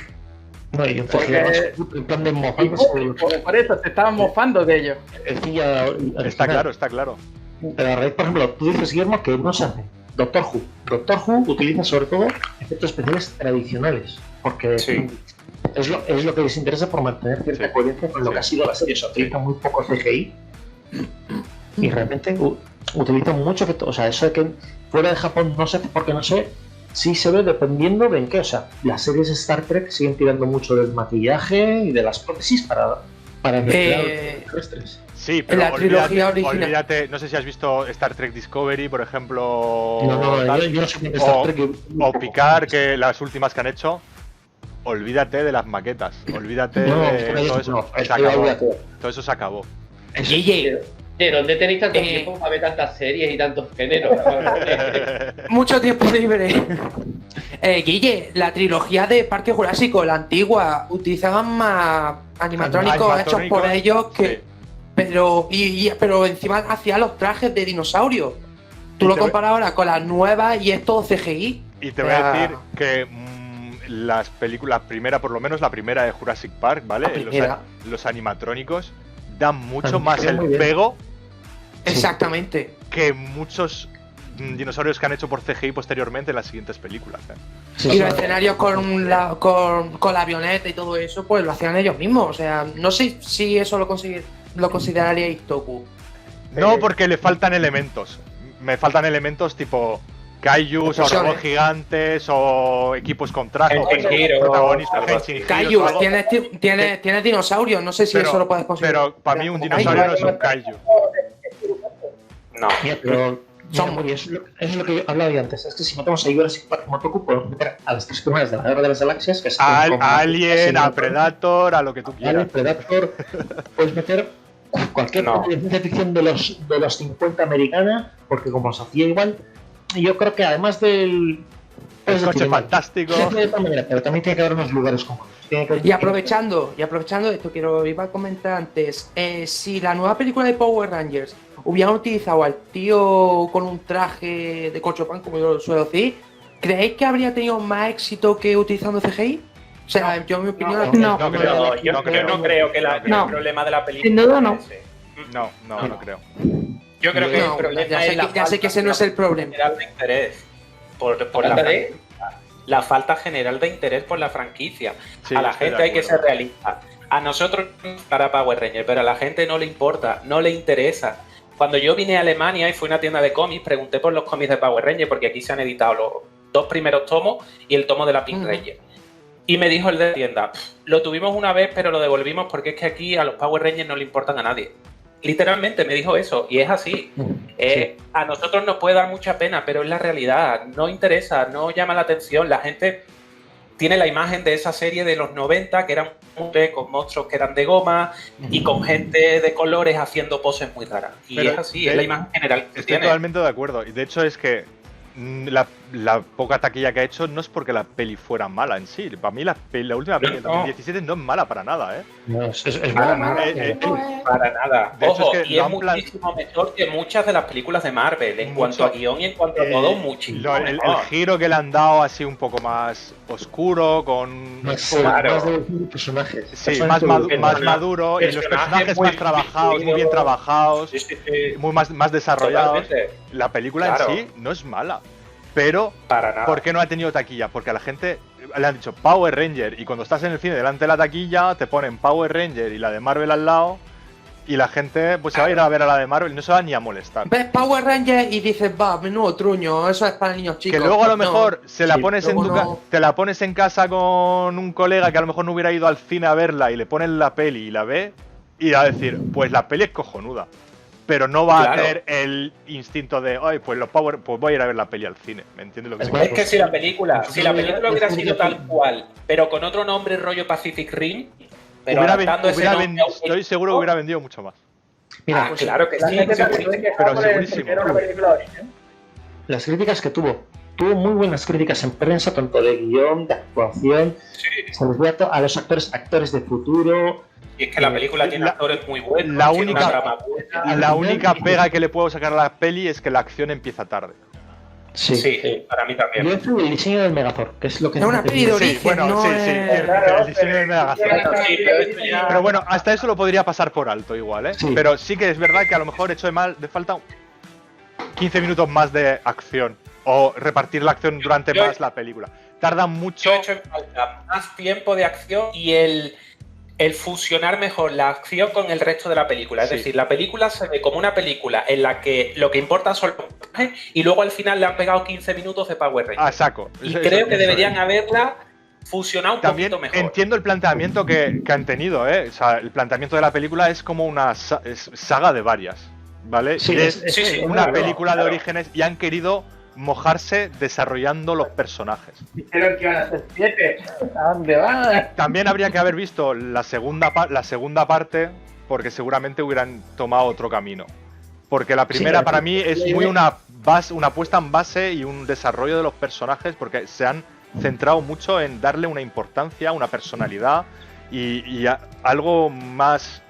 No, y en plan de mofarse. Por eso se estaban mofando de ellos. Está claro, está claro. Pero a raíz, por ejemplo, tú dices, Guillermo, que no se hace. Doctor Who. Doctor Who utiliza sobre todo efectos especiales tradicionales, porque es lo que les interesa por mantener cierta coherencia con lo que ha sido la serie. O sea, utiliza muy poco CGI y realmente utilizan mucho efecto. O sea, eso de que fuera de Japón no se hace porque no sé. Sí se ve dependiendo de en qué, o sea, las series de Star Trek siguen tirando mucho del maquillaje y de las prótesis para mezclar los terrestres. Sí, pero la trilogía original. Olvídate, no sé si has visto Star Trek Discovery, por ejemplo, yo no sé qué es Star Trek. O Picard, que las últimas que han hecho, olvídate de las maquetas, olvídate de todo eso, se acabó. Todo eso se acabó. ¿De dónde tenéis tanto tiempo para ver tantas series y tantos géneros? Mucho tiempo libre. Guille, la trilogía de Parque Jurásico, la antigua, utilizaban más animatrónicos hechos por ellos que. Sí. Pero encima hacían los trajes de dinosaurio. Tú lo comparas ahora con las nuevas y es todo CGI. Y te voy a decir que las películas, por lo menos la primera de Jurassic Park, ¿vale? Los animatrónicos dan mucho más el pego. Exactamente. Que muchos dinosaurios que han hecho por CGI posteriormente en las siguientes películas. Y los escenarios con la avioneta y todo eso, pues lo hacían ellos mismos. O sea, no sé si eso lo consideraríais Toku. No, porque le faltan elementos. Me faltan elementos tipo kaijus o robots gigantes o equipos con traje o protagonistas. Kaijus, tienes dinosaurios, no sé si eso lo puedes considerar. Pero para mí un dinosaurio no es un kaiju. No. Pero es lo que hablaba yo antes. Es que si metemos a Jurassic Park como Toku, podemos meter a las tres primeras de la Guerra de las Galaxias, que a Alien, a Predator, a lo que tú quieras. Alien, Predator, puedes meter cualquier ciencia ficción de los 50 americana, porque como se hacía igual, yo creo que además del coche fantástico, de otra manera, pero también tiene que haber unos lugares comunes. Y aprovechando esto, iba a comentar antes, si la nueva película de Power Rangers hubieran utilizado al tío con un traje de corchopan, como yo lo suelo decir, ¿creéis que habría tenido más éxito que utilizando CGI? O sea, yo en mi opinión... No creo que el problema de la película... Sin duda no. No creo. Yo creo que el problema es ya sé que ese no es el problema. General de interés la falta general de interés por la franquicia. Sí, a la gente hay que ser realista. A nosotros para Power Rangers, pero a la gente no le importa, no le interesa. Cuando yo vine a Alemania y fui a una tienda de cómics, pregunté por los cómics de Power Rangers, porque aquí se han editado los 2 primeros tomos y el tomo de la Pink Ranger. Y me dijo el de la tienda, lo tuvimos una vez pero lo devolvimos porque es que aquí a los Power Rangers no le importan a nadie. Literalmente me dijo eso, y es así. A nosotros nos puede dar mucha pena, pero es la realidad. No interesa, no llama la atención. La gente tiene la imagen de esa serie de los 90, que eran con monstruos que eran de goma y con gente de colores haciendo poses muy raras. Y pero es así, es la imagen general que estoy tiene. Totalmente de acuerdo. Y de hecho es que la poca taquilla que ha hecho no es porque la peli fuera mala en sí. Para mí la última peli del 2017 no es mala para nada, ¿eh? No, es para nada. De hecho, ojo, y es muchísimo mejor que muchas de las películas de Marvel. En cuanto a guión y en cuanto a todo, muchísimo el giro que le han dado así un poco más oscuro, con más de personajes. Sí, más maduro, y los personajes más trabajados, muy bien trabajados, muy más desarrollados. Totalmente. La película en sí no es mala, pero para nada. ¿por qué no ha tenido taquilla? Porque a la gente le han dicho Power Ranger y cuando estás en el cine delante de la taquilla te ponen Power Ranger y la de Marvel al lado y la gente pues se va a ir a ver a la de Marvel y no se va ni a molestar. Ves Power Ranger y dices, va, menudo truño, eso es para niños chicos. Que luego a lo mejor te la pones en casa con un colega que a lo mejor no hubiera ido al cine a verla y le pones la peli y la ve y va a decir, pues la peli es cojonuda. Pero no va a tener el instinto de, ay, pues los Power, pues voy a ir a ver la peli al cine. ¿Me entiendes lo que es que si la película hubiera sido tal cual, pero con otro nombre rollo Pacific Rim, pero estoy seguro que hubiera vendido mucho más. Mira, claro que sí, pero segurísimo. Las críticas que tuvo muy buenas críticas en prensa, tanto de guión, de actuación. Se les ve a los actores de futuro. Y es que la película tiene actores muy buenos. La única pega que le puedo sacar a la peli es que la acción empieza tarde. Sí, para mí también. Yo entro el diseño del Megazord, que es lo que... Es una peli de origen, el diseño del Megazord. Pero bueno, hasta eso lo podría pasar por alto igual, ¿eh? Sí. Pero sí que es verdad que a lo mejor echo de falta 15 minutos más de acción. O repartir la acción durante más la película. Tarda mucho... Yo he hecho en falta más tiempo de acción y el fusionar mejor la acción con el resto de la película. Es decir, la película se ve como una película en la que lo que importa son los personajes y luego al final le han pegado 15 minutos de Power Rangers. Ah, saco. Y creo que deberían haberla fusionado un poquito mejor. Entiendo el planteamiento que han tenido, ¿eh? O sea, el planteamiento de la película es como una saga de varias, ¿vale? Sí, es una película de orígenes y han querido mojarse desarrollando los personajes. Dijeron que iban a ser 7. ¿A dónde van? También habría que haber visto la segunda parte, porque seguramente hubieran tomado otro camino. Porque la primera para mí es muy una puesta en base y un desarrollo de los personajes, porque se han centrado mucho en darle una importancia, una personalidad y algo más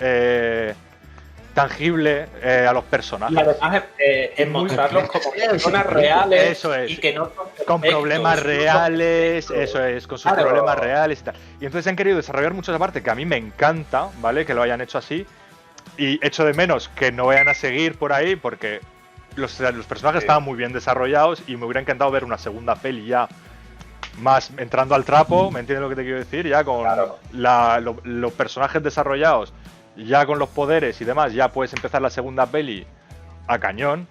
tangible a los personajes. Y además en mostrarlos como personas reales, eso es, y que no con problemas reales, eso es, con sus Claro. problemas reales y tal. Y entonces han querido desarrollar mucho esa parte que a mí me encanta, ¿vale? Que lo hayan hecho así. Y echo de menos que no vayan a seguir por ahí porque los personajes estaban muy bien desarrollados y me hubiera encantado ver una segunda peli ya más entrando al trapo, ¿me entiendes lo que te quiero decir? Ya con los personajes desarrollados, ya con los poderes y demás, ya puedes empezar la segunda peli a cañón.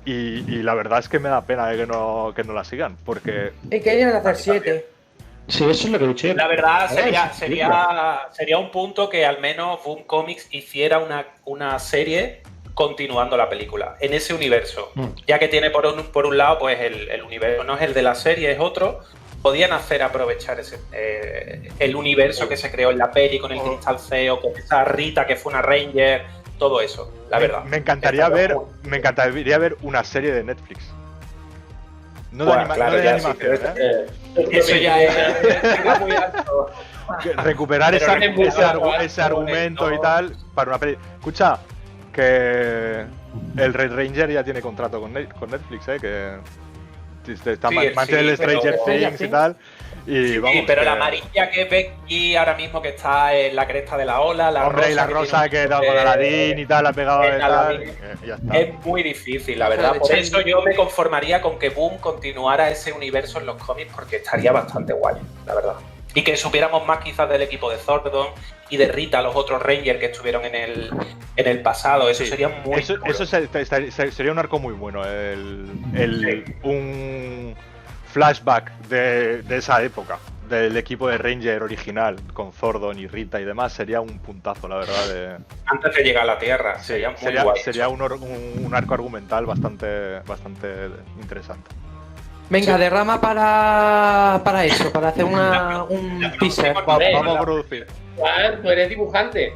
Y la verdad es que me da pena que no la sigan, porque... Es que ellos hacer 7. Sí, eso es lo que dicho. La verdad sería un punto que al menos Boom Comics hiciera una serie continuando la película, en ese universo. Ya que tiene por un lado, pues el universo no es el de la serie, es otro. Podían hacer aprovechar el universo que se creó en la peli con el Cristal CEO, con esa Rita que fue una Ranger, todo eso, la verdad. Me encantaría ver una serie de Netflix. No de, Bueno, claro, no de ya animación, sí, ¿eh? Eso ya es muy alto. Recuperar Pero ese argumento y tal para una peli. Escucha, que el Red Ranger ya tiene contrato con Netflix, que está mantiene el Stranger Things y tal. Y vamos, pero la amarilla que ves aquí ahora mismo que está en la cresta de la ola, la hombre, rosa y la rosa que da con Aladdin y tal, la pegado de tal, ya está. es muy difícil, la verdad. Por eso yo me conformaría con que Boom continuara ese universo en los cómics porque estaría bastante guay, la verdad. Y que supiéramos más quizás del equipo de Zordon y de Rita, los otros Rangers que estuvieron en el pasado. Eso sería muy Eso sería un arco muy bueno, un flashback de esa época, del equipo de Ranger original, con Zordon y Rita y demás, sería un puntazo, la verdad. Antes de llegar a la Tierra, sería muy guay. Sería un arco argumental bastante interesante. Venga, derrama para eso, para hacer un teaser. Vamos a producir. Juan, tú eres dibujante.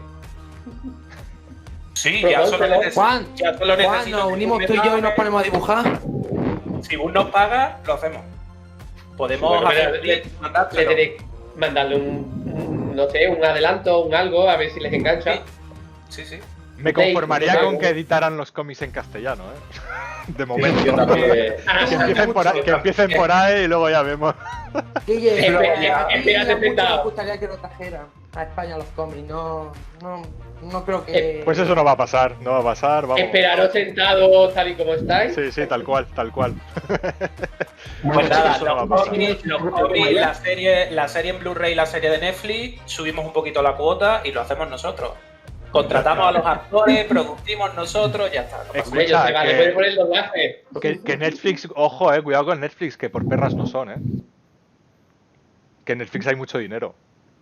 Sí, ya solo Juan, necesito nos unimos tú y yo y nos ponemos a dibujar. Si Boom nos paga, lo hacemos. Podemos mandarle un adelanto, un algo, a ver si les engancha. Sí. Me conformaría con que editaran los cómics en castellano, de momento. Que empiecen por ahí y luego ya vemos. Me gustaría que lo trajeran a España los cómics, no creo que... Pues eso no va a pasar, vamos. Esperaros sentados tal y como estáis. Sí, tal cual. Pues nada, los cómics, la serie en Blu-ray y la serie de Netflix, subimos un poquito la cuota y lo hacemos nosotros. Contratamos a los actores, producimos nosotros, ya está. Escucha, puede poner el doblaje. Que Netflix, ojo, cuidado con Netflix, que por perras no son, Que en Netflix hay mucho dinero.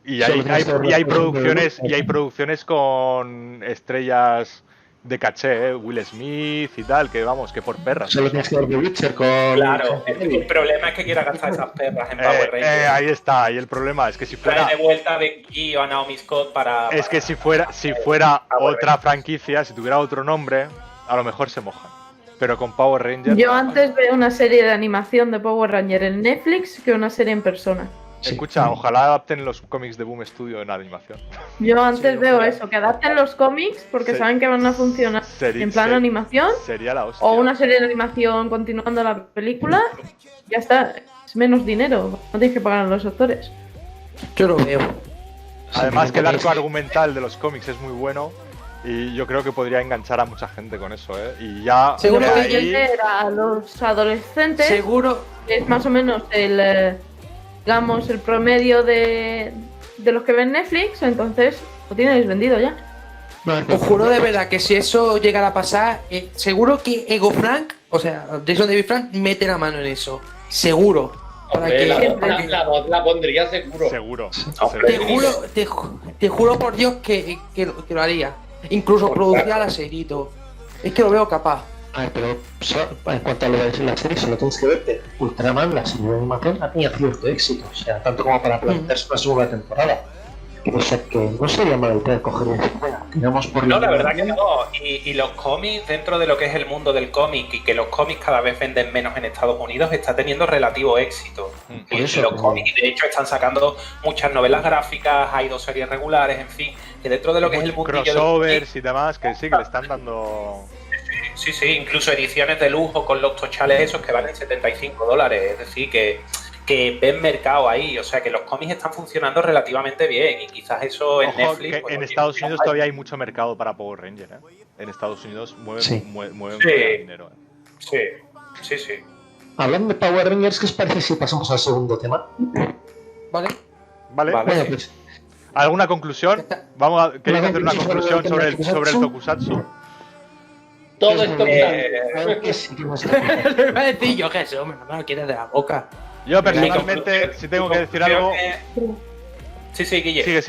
Y hay producciones con estrellas de caché, Will Smith y tal, que vamos, que por perras. Solo tienes que ver The Witcher con... Claro, el problema es que quiera gastar esas perras en Power Rangers. Ahí está, y el problema es que si fuera... Trae de vuelta a Becky o a Naomi Scott para... Es que si fuera otra franquicia, si tuviera otro nombre, a lo mejor se mojan. Pero con Power Rangers... Yo antes veo una serie de animación de Power Ranger en Netflix que una serie en persona. Escucha, ojalá adapten los cómics de Boom Studio en animación. Yo antes veo eso, que adapten los cómics porque saben que van a funcionar en plan animación. Sería la hostia. O una serie de animación continuando la película. Ya está, es menos dinero, no tienes que pagar a los actores. Yo lo veo. Además que el arco argumental de los cómics es muy bueno y yo creo que podría enganchar a mucha gente con eso, Y ya... Seguro que llegar a los adolescentes. Seguro. Es más o menos el promedio de los que ven Netflix, entonces lo tienes vendido ya. Os juro de verdad que si eso llegara a pasar, seguro que Ego Frank, o sea, Jason David Frank, mete la mano en eso. Seguro. La pondría seguro. Seguro. Te juro por Dios que lo haría. Incluso produciría la serie y todo. Es que lo veo capaz. A ver, pero en cuanto a lo de la serie, solo tienes que verte. Ultraman, la serie de animación, ha tenido cierto éxito. O sea, tanto como para plantearse una segunda temporada. O sea, que no sería mala idea coger un secuela. Digamos por no, la verdad que no. Y los cómics, dentro de lo que es el mundo del cómic, y que los cómics cada vez venden menos en Estados Unidos, está teniendo relativo éxito. Por Y eso, los cómics, de hecho, están sacando muchas novelas gráficas, hay 2 series regulares, en fin, que dentro de lo que es el mundillo del Crossovers y demás, que sí, que le están dando... Sí, incluso ediciones de lujo con los tochales esos que valen $75. Es decir, que ven mercado ahí. O sea, que los cómics están funcionando relativamente bien. Y quizás eso en Ojo, Netflix... que pues, en oye, Estados Unidos todavía hay mucho mercado para Power Ranger, ¿eh? En Estados Unidos mueven, Sí. mueven Sí. dinero. Sí. Hablando de Power Rangers, ¿qué os parece si pasamos al segundo tema? ¿Vale? ¿Vale? Bueno, pues ¿Alguna conclusión? ¿Queréis hacer una conclusión sobre el Tokusatsu? Todo esto Le voy a decir yo que eso, hombre, no me lo quieres de la boca. Yo personalmente, si tengo que decir algo... Sí, Guille.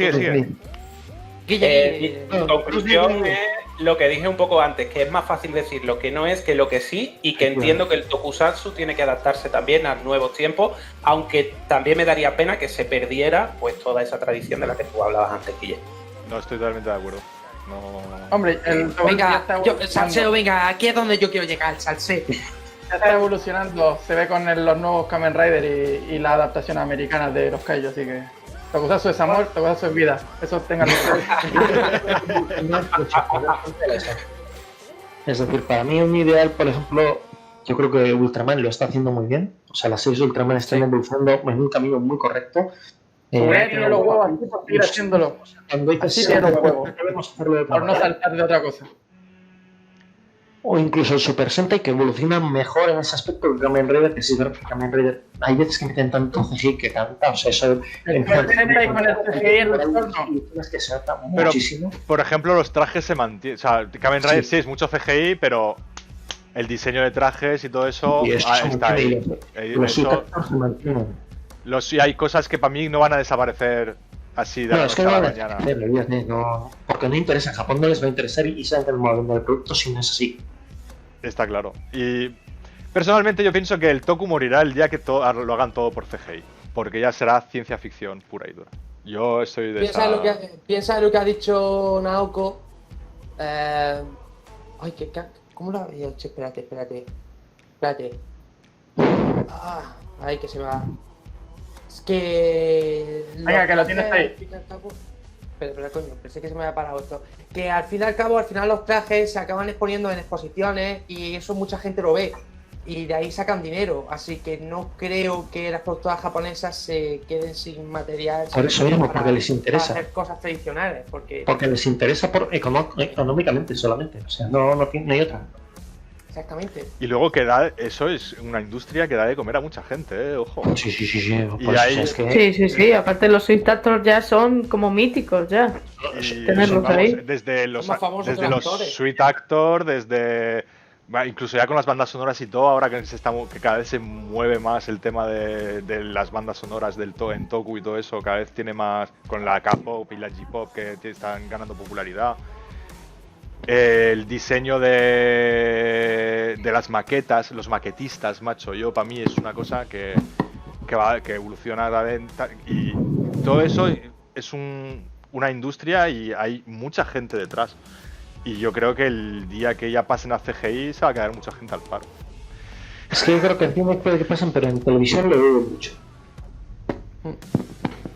Sigue. Mi conclusión es lo que dije un poco antes, que es más fácil decir lo que no es que lo que sí, y que entiendo que el Tokusatsu tiene que adaptarse también a nuevos tiempos, aunque también me daría pena que se perdiera pues toda esa tradición de la que tú hablabas antes, Guille. No, estoy totalmente de acuerdo. No... Hombre, Venga, salseo, venga, aquí es donde yo quiero llegar, el salseo. Ya está evolucionando, se ve con los nuevos Kamen Rider y la adaptación americana de los Kaiju, así que Tokusatsu es amor, Tokusatsu es vida. Eso tengan Es decir, para mí un ideal, por ejemplo, yo creo que Ultraman lo está haciendo muy bien. O sea, las series de Ultraman están evolucionando en un camino muy correcto. tiene los huevos así por seguir haciéndolo. Cuando dices Así tiene los huevos. debemos hacerlo de otra Por no manera. saltar de otra cosa. O incluso el Super Sentai, que evoluciona mejor en ese aspecto que el Kamen Rider, que sí, pero el Kamen Rider hay veces que meten tanto CGI que tanta, o sea, eso... El Super Sentai con el CGI en el entorno. Es que se nota Pero, muchísimo. por ejemplo, los trajes se mantienen. O sea, Kamen Rider sí es mucho CGI, pero el diseño de trajes y todo eso Y eso se está ahí. mantiene, los Eso- subtextos se mantienen. y hay cosas que para mí no van a desaparecer así de No, la es que noche no a la van a mañana. hacerlo, olvídate, no, porque no interesa, en Japón no les va a interesar y saben que el modelo del producto si no es así. Está claro. Y personalmente yo pienso que el Toku morirá el día que lo hagan todo por CGI, porque ya será ciencia ficción pura y dura. Yo estoy de Piensa en lo que ha dicho Naoko. Ay, ¿cómo lo había hecho? Espérate. Ay, que se va. Es que... Venga, que lo tienes ahí. Al fin y al cabo- Espera, coño, pensé que se me había parado esto. Que al fin y al cabo, los trajes se acaban exponiendo en exposiciones y eso mucha gente lo ve. Y de ahí sacan dinero. Así que no creo que las productoras japonesas se queden sin material. Por eso mismo, porque les interesa. Para hacer cosas tradicionales. Porque Les interesa económicamente solamente, o sea, no hay otra. Exactamente. Y luego eso es una industria que da de comer a mucha gente, ojo. Sí. Y Pues, ahí- es que... Sí, aparte los Sweet Actors ya son como míticos ya. Y Tenerlos vamos, ahí. desde los Son más famosos que los actores. Sweet Actor, incluso ya con las bandas sonoras y todo, ahora que que cada vez se mueve más el tema de las bandas sonoras en Toku y todo eso, cada vez tiene más con la K-pop y la J-pop que están ganando popularidad. El diseño de las maquetas, los maquetistas, macho, para mí es una cosa que evoluciona y todo eso es una industria y hay mucha gente detrás. Y yo creo que el día que ya pasen a CGI se va a quedar mucha gente al paro. Es que yo creo que encima puede que pasen, pero en televisión lo veo mucho.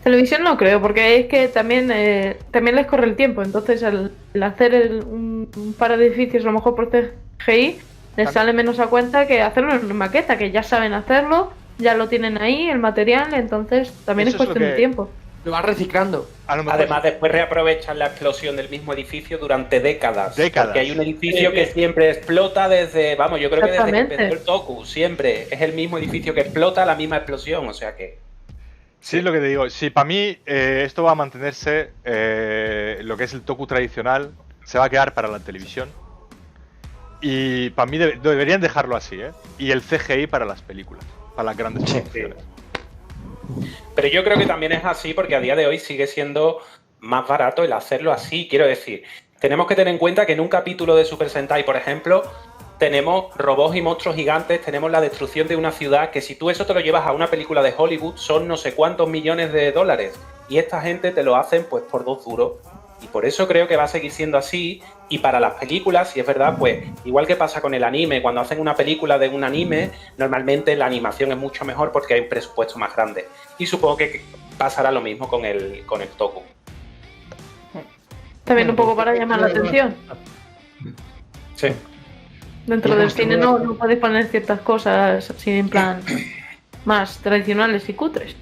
Televisión no creo, porque es que también les corre el tiempo. Entonces, al hacer un par de edificios, a lo mejor por CGI, les sale menos a cuenta que hacerlo en maqueta, que ya saben hacerlo, ya lo tienen ahí, el material, entonces también Eso es cuestión de tiempo. Lo vas reciclando. Además, después reaprovechan la explosión del mismo edificio durante décadas. Porque hay un edificio que siempre explota desde, yo creo que desde que empezó el Toku, siempre. Es el mismo edificio que explota, la misma explosión, o sea que... Sí, es lo que te digo. Sí, para mí esto va a mantenerse, lo que es el Toku tradicional, se va a quedar para la televisión. Y para mí deberían dejarlo así, ¿eh? Y el CGI para las películas, para las grandes producciones. Pero yo creo que también es así porque a día de hoy sigue siendo más barato el hacerlo así. Quiero decir, tenemos que tener en cuenta que en un capítulo de Super Sentai, por ejemplo, tenemos robots y monstruos gigantes, tenemos la destrucción de una ciudad, que si tú eso te lo llevas a una película de Hollywood son no sé cuántos millones de dólares. Y esta gente te lo hacen pues por 2 duros. Y por eso creo que va a seguir siendo así Y para las películas, si es verdad, pues igual que pasa con el anime, cuando hacen una película de un anime, normalmente la animación es mucho mejor porque hay un presupuesto más grande. Y supongo que pasará lo mismo con el toku. También un poco para llamar la atención. Sí. Dentro del cine no podéis poner ciertas cosas así en plan más tradicionales y cutres.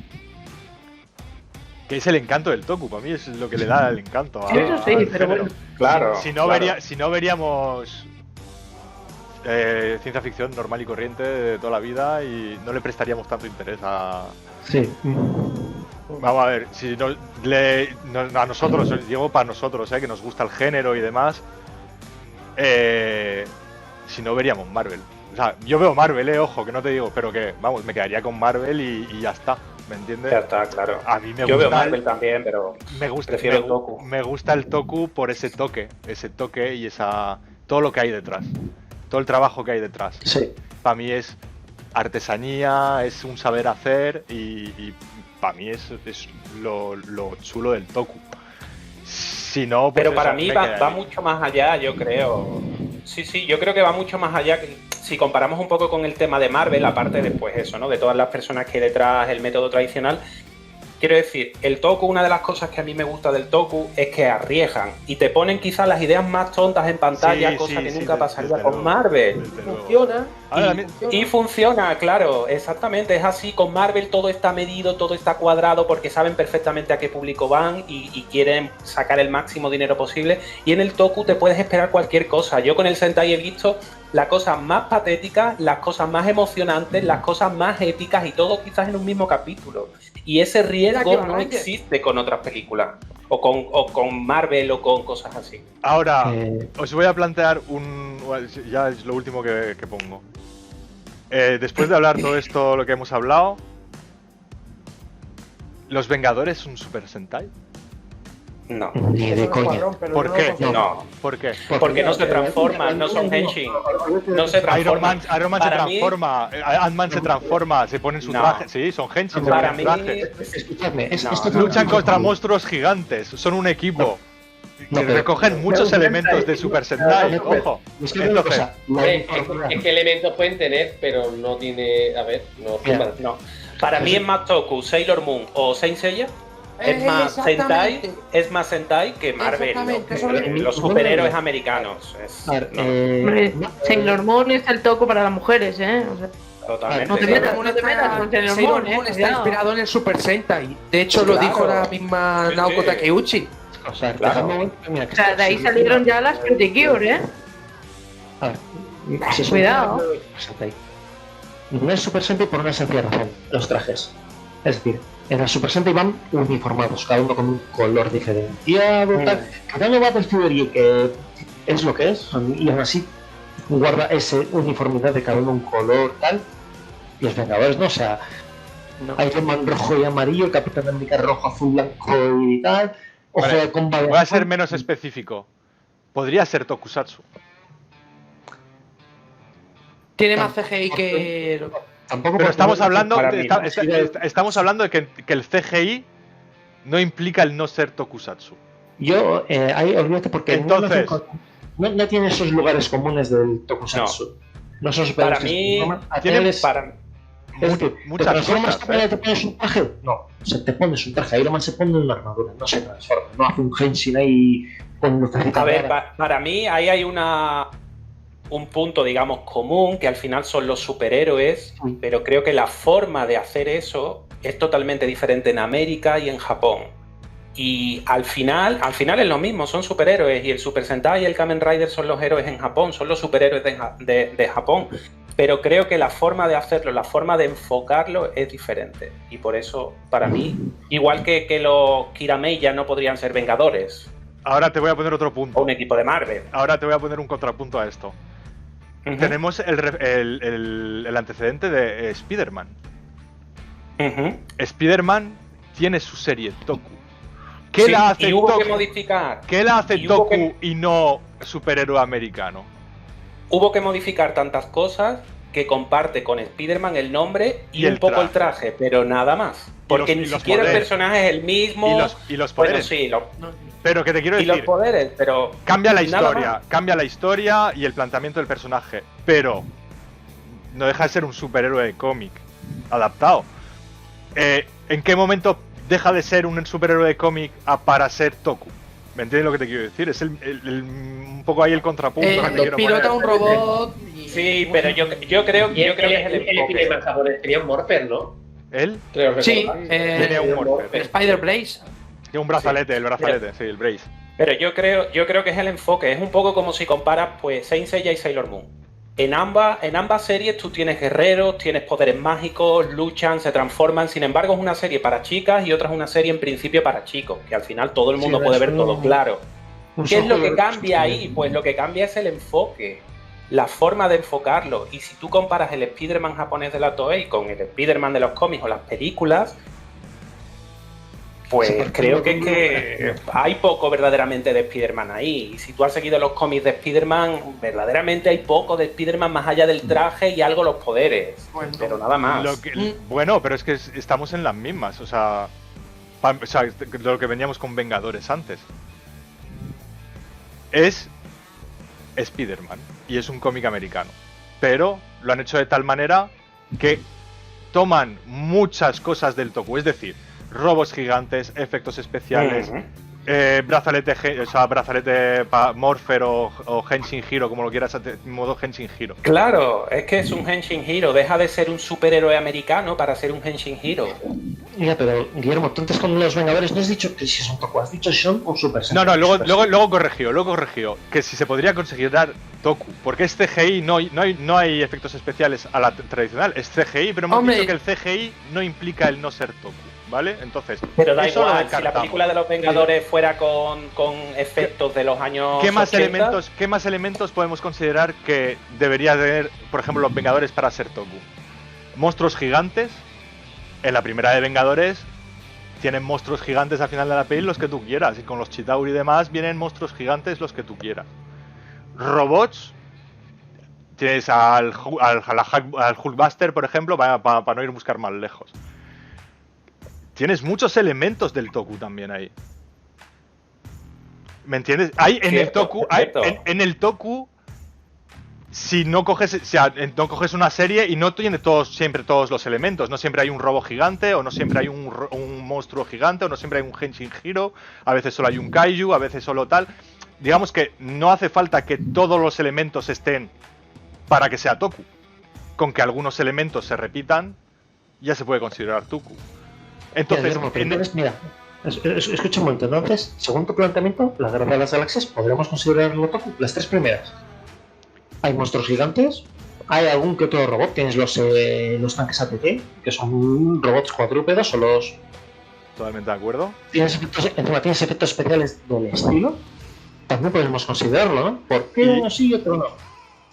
Que es el encanto del toku, para mí es lo que le da el encanto a, Eso sí, al pero género. bueno. Claro. Si no, claro. si no veríamos ciencia ficción normal y corriente de toda la vida y no le prestaríamos tanto interés a... Sí. Vamos a ver, si a nosotros, digo para nosotros, que nos gusta el género y demás, si no veríamos Marvel. O sea, yo veo Marvel, ojo, que no te digo, pero que, vamos, me quedaría con Marvel y ya está, ¿me entiendes? Ya está, claro. A mí me Yo gusta veo Marvel también, pero prefiero el toku. Me gusta el toku por ese toque y todo lo que hay detrás, todo el trabajo que hay detrás. Sí. Para mí es artesanía, es un saber hacer y para mí es lo chulo del toku. Si no, pues pero para eso, mí me va quedaría. mucho más allá, yo creo. Sí, yo creo que va mucho más allá. Si comparamos un poco con el tema de Marvel, aparte de pues eso, ¿no? De todas las personas que hay detrás, el método tradicional. Quiero decir, el toku, una de las cosas que a mí me gusta del toku es que arriesgan y te ponen quizás las ideas más tontas en pantalla, Sí, cosa sí, que sí, nunca pasaría desde con luego, Marvel. desde luego. Funciona. Ahora, Y funciona, claro, exactamente, es así. Con Marvel todo está medido, todo está cuadrado porque saben perfectamente a qué público van y quieren sacar el máximo dinero posible. Y en el toku te puedes esperar cualquier cosa. Yo con el Sentai he visto las cosas más patéticas, las cosas más emocionantes, las cosas más épicas y todo quizás en un mismo capítulo. Y ese riesgo no existe con otras películas. O con Marvel o con cosas así. Ahora, os voy a plantear ya es lo último que pongo. Después de hablar todo esto, lo que hemos hablado, ¿Los Vengadores son Super Sentai? No. Ni de coña. ¿Por qué? No. ¿Por qué? Porque no se transforman, no son henshin. No se transforman. Iron Man se Para mí- transforma, Ant-Man se transforma, se ponen su No. traje. Sí, son henshin, se Para ponen mí, traje. Escuchadme, No, esto Luchan contra monstruos gigantes, son un equipo. No, que pero- recogen muchos elementos de Super Sentai, No, pero- ojo. Es que hay una cosa, Es que elementos pueden tener, pero no tiene. A ver, no. Mira, no. Para mí es más Toku, Sailor Moon o Saint Seiya. Es más Exactamente. Sentai, es más Sentai que Marvel, Exactamente, ¿no? eso Los superhéroes americanos. A ver, no, Hombre, Sailor Moon es el toco para las mujeres, ¿eh? O sea, totalmente. no te metas con Sailor Sailor Moon, Moon está cuidado. inspirado en el Super Sentai. De hecho, lo Claro. dijo la misma Sí, Naoko sí. Takeuchi. o sea, Claro. dejadme un momento, mira, que O sea, esto- de ahí salieron ya las Pretty Cure, ¿eh? A ver, se Cuidado. supone que Super Sentai. No es Super Sentai por una sencilla razón, los trajes. Es decir, en la Super Sentai van uniformados, cada uno con un color diferenciado, tal. Cada uno va del y que es lo que es, y aún así guarda esa uniformidad de cada uno un color, tal. Los Vengadores, ¿no? O sea, Iron Man rojo y amarillo, el Capitán América rojo, azul, blanco y tal. Ojo Vale, de comba de voy a azul. ser menos específico. Podría ser Tokusatsu. Tiene más CGI que. Tampoco Pero porque estamos no- hablando, para mí no. estamos hablando de que el CGI no implica el no ser Tokusatsu. Yo, ahí olvídate porque Entonces- no tiene esos lugares comunes del Tokusatsu. No, son Para superhéroes que se mí, transforman a tiene teles- para, es decir, muchas ¿te transformas cosas, también y te pones un traje? No, o sea, te pones un traje. Iron Man se pone una armadura, no se transforma, no hace un henshin ahí con lucecitas a ver, raras. para mí ahí hay un punto, digamos, común, que al final son los superhéroes, Sí. pero creo que la forma de hacer eso es totalmente diferente en América y en Japón. Y al final es lo mismo, son superhéroes, y el Super Sentai y el Kamen Rider son los héroes en Japón, son los superhéroes de Japón. Pero creo que la forma de hacerlo, la forma de enfocarlo es diferente. Y por eso, para mí, igual que los Kirameya no podrían ser Vengadores Ahora te voy a poner otro o punto. un equipo de Marvel. Ahora te voy a poner un contrapunto a esto. Ujú. Tenemos el antecedente de Spider-Man. Ujú. Spider-Man tiene su serie Toku. ¿Qué Sí, la hace y hubo que Toku? modificar. ¿Qué la hace y hubo Toku que- y no superhéroe americano? Hubo que modificar tantas cosas que comparte con Spider-Man el nombre y, Y el un poco traje. el traje, pero nada más. Porque Y ni los siquiera el poderes. personaje es el mismo. Y los Bueno, poderes. sí, Pero que te quiero y decir, los poderes, pero cambia la nada historia y el planteamiento del personaje, pero no deja de ser un superhéroe de cómic adaptado. ¿En qué momento deja de ser un superhéroe de cómic para ser Toku? ¿Me entiendes lo que te quiero decir? Es un poco ahí el contrapunto que te quiero pilota poner. un robot. Sí, pero yo creo que es el enfoque. más japonés tenía un Morpher, ¿no? ¿Él? Creo Sí, Tiene un Morpher. Spider Blaze. Tiene un brazalete, el brazalete, sí, el Brace. Pero yo creo que es el enfoque. Es un poco como si comparas pues Saint Seiya y Sailor Moon. En ambas series tú tienes guerreros, tienes poderes mágicos, luchan, se transforman. Sin embargo, es una serie para chicas y otra es una serie en principio para chicos, que al final todo el mundo puede ver todo claro. ¿Qué es lo que cambia ahí? Pues lo que cambia es el enfoque, la forma de enfocarlo. Y si tú comparas el Spider-Man japonés de la Toei con el Spider-Man de los cómics o las películas, pues creo que hay poco verdaderamente de Spider-Man ahí. Y si tú has seguido los cómics de Spider-Man, verdaderamente hay poco de Spider-Man más allá del traje y algo los poderes. Pero nada más. Bueno, pero es que estamos en las mismas, o sea, lo que veníamos con Vengadores antes. Es Spider-Man y es un cómic americano, pero lo han hecho de tal manera que toman muchas cosas del Toku, es decir, robots gigantes, efectos especiales, brazalete Morpher o Henshin Hiro, como lo quieras, modo Henshin Hiro. Claro, es que es un Henshin Hiro, deja de ser un superhéroe americano para ser un Henshin Hiro. Mira, pero Guillermo, tú antes con los Vengadores no has dicho que si son Toku, has dicho si son un Super Sentai. No, luego corrigió, que si se podría considerar Toku, porque es CGI, no hay efectos especiales a la tradicional, es CGI, pero hemos dicho que el CGI no implica el no ser Toku, ¿vale? Entonces, pero da eso igual, si la película de los Vengadores fuera con efectos de los años ¿Qué más 80? ¿Qué más elementos podemos considerar que debería tener, por ejemplo, los Vengadores para ser Toku? Monstruos gigantes. En la primera de Vengadores tienen monstruos gigantes al final de la peli los que tú quieras, y con los Chitauri y demás vienen monstruos gigantes los que tú quieras. Robots, tienes al Hulkbuster, por ejemplo, para no ir a buscar más lejos. Tienes muchos elementos del Toku también ahí. ¿Me entiendes? Hay en el Toku, en el Toku, si no coges una serie y no tiene siempre todos los elementos, no siempre hay un robo gigante, o no siempre hay un monstruo gigante, o no siempre hay un Henshin Hiro, a veces solo hay un Kaiju, a veces solo tal. Digamos que no hace falta que todos los elementos estén para que sea Toku. Con que algunos elementos se repitan, ya se puede considerar Toku. Entonces, mira, escucha un momento. Entonces, según tu planteamiento, la Guerra de las Galaxias podríamos considerarlo Toku, las tres primeras. Hay monstruos gigantes, hay algún que otro robot, tienes los tanques ATT, que son robots cuadrúpedos o los... Totalmente de acuerdo. Tienes efectos especiales del estilo, también podemos considerarlo, ¿no? ¿Por qué uno sí y otro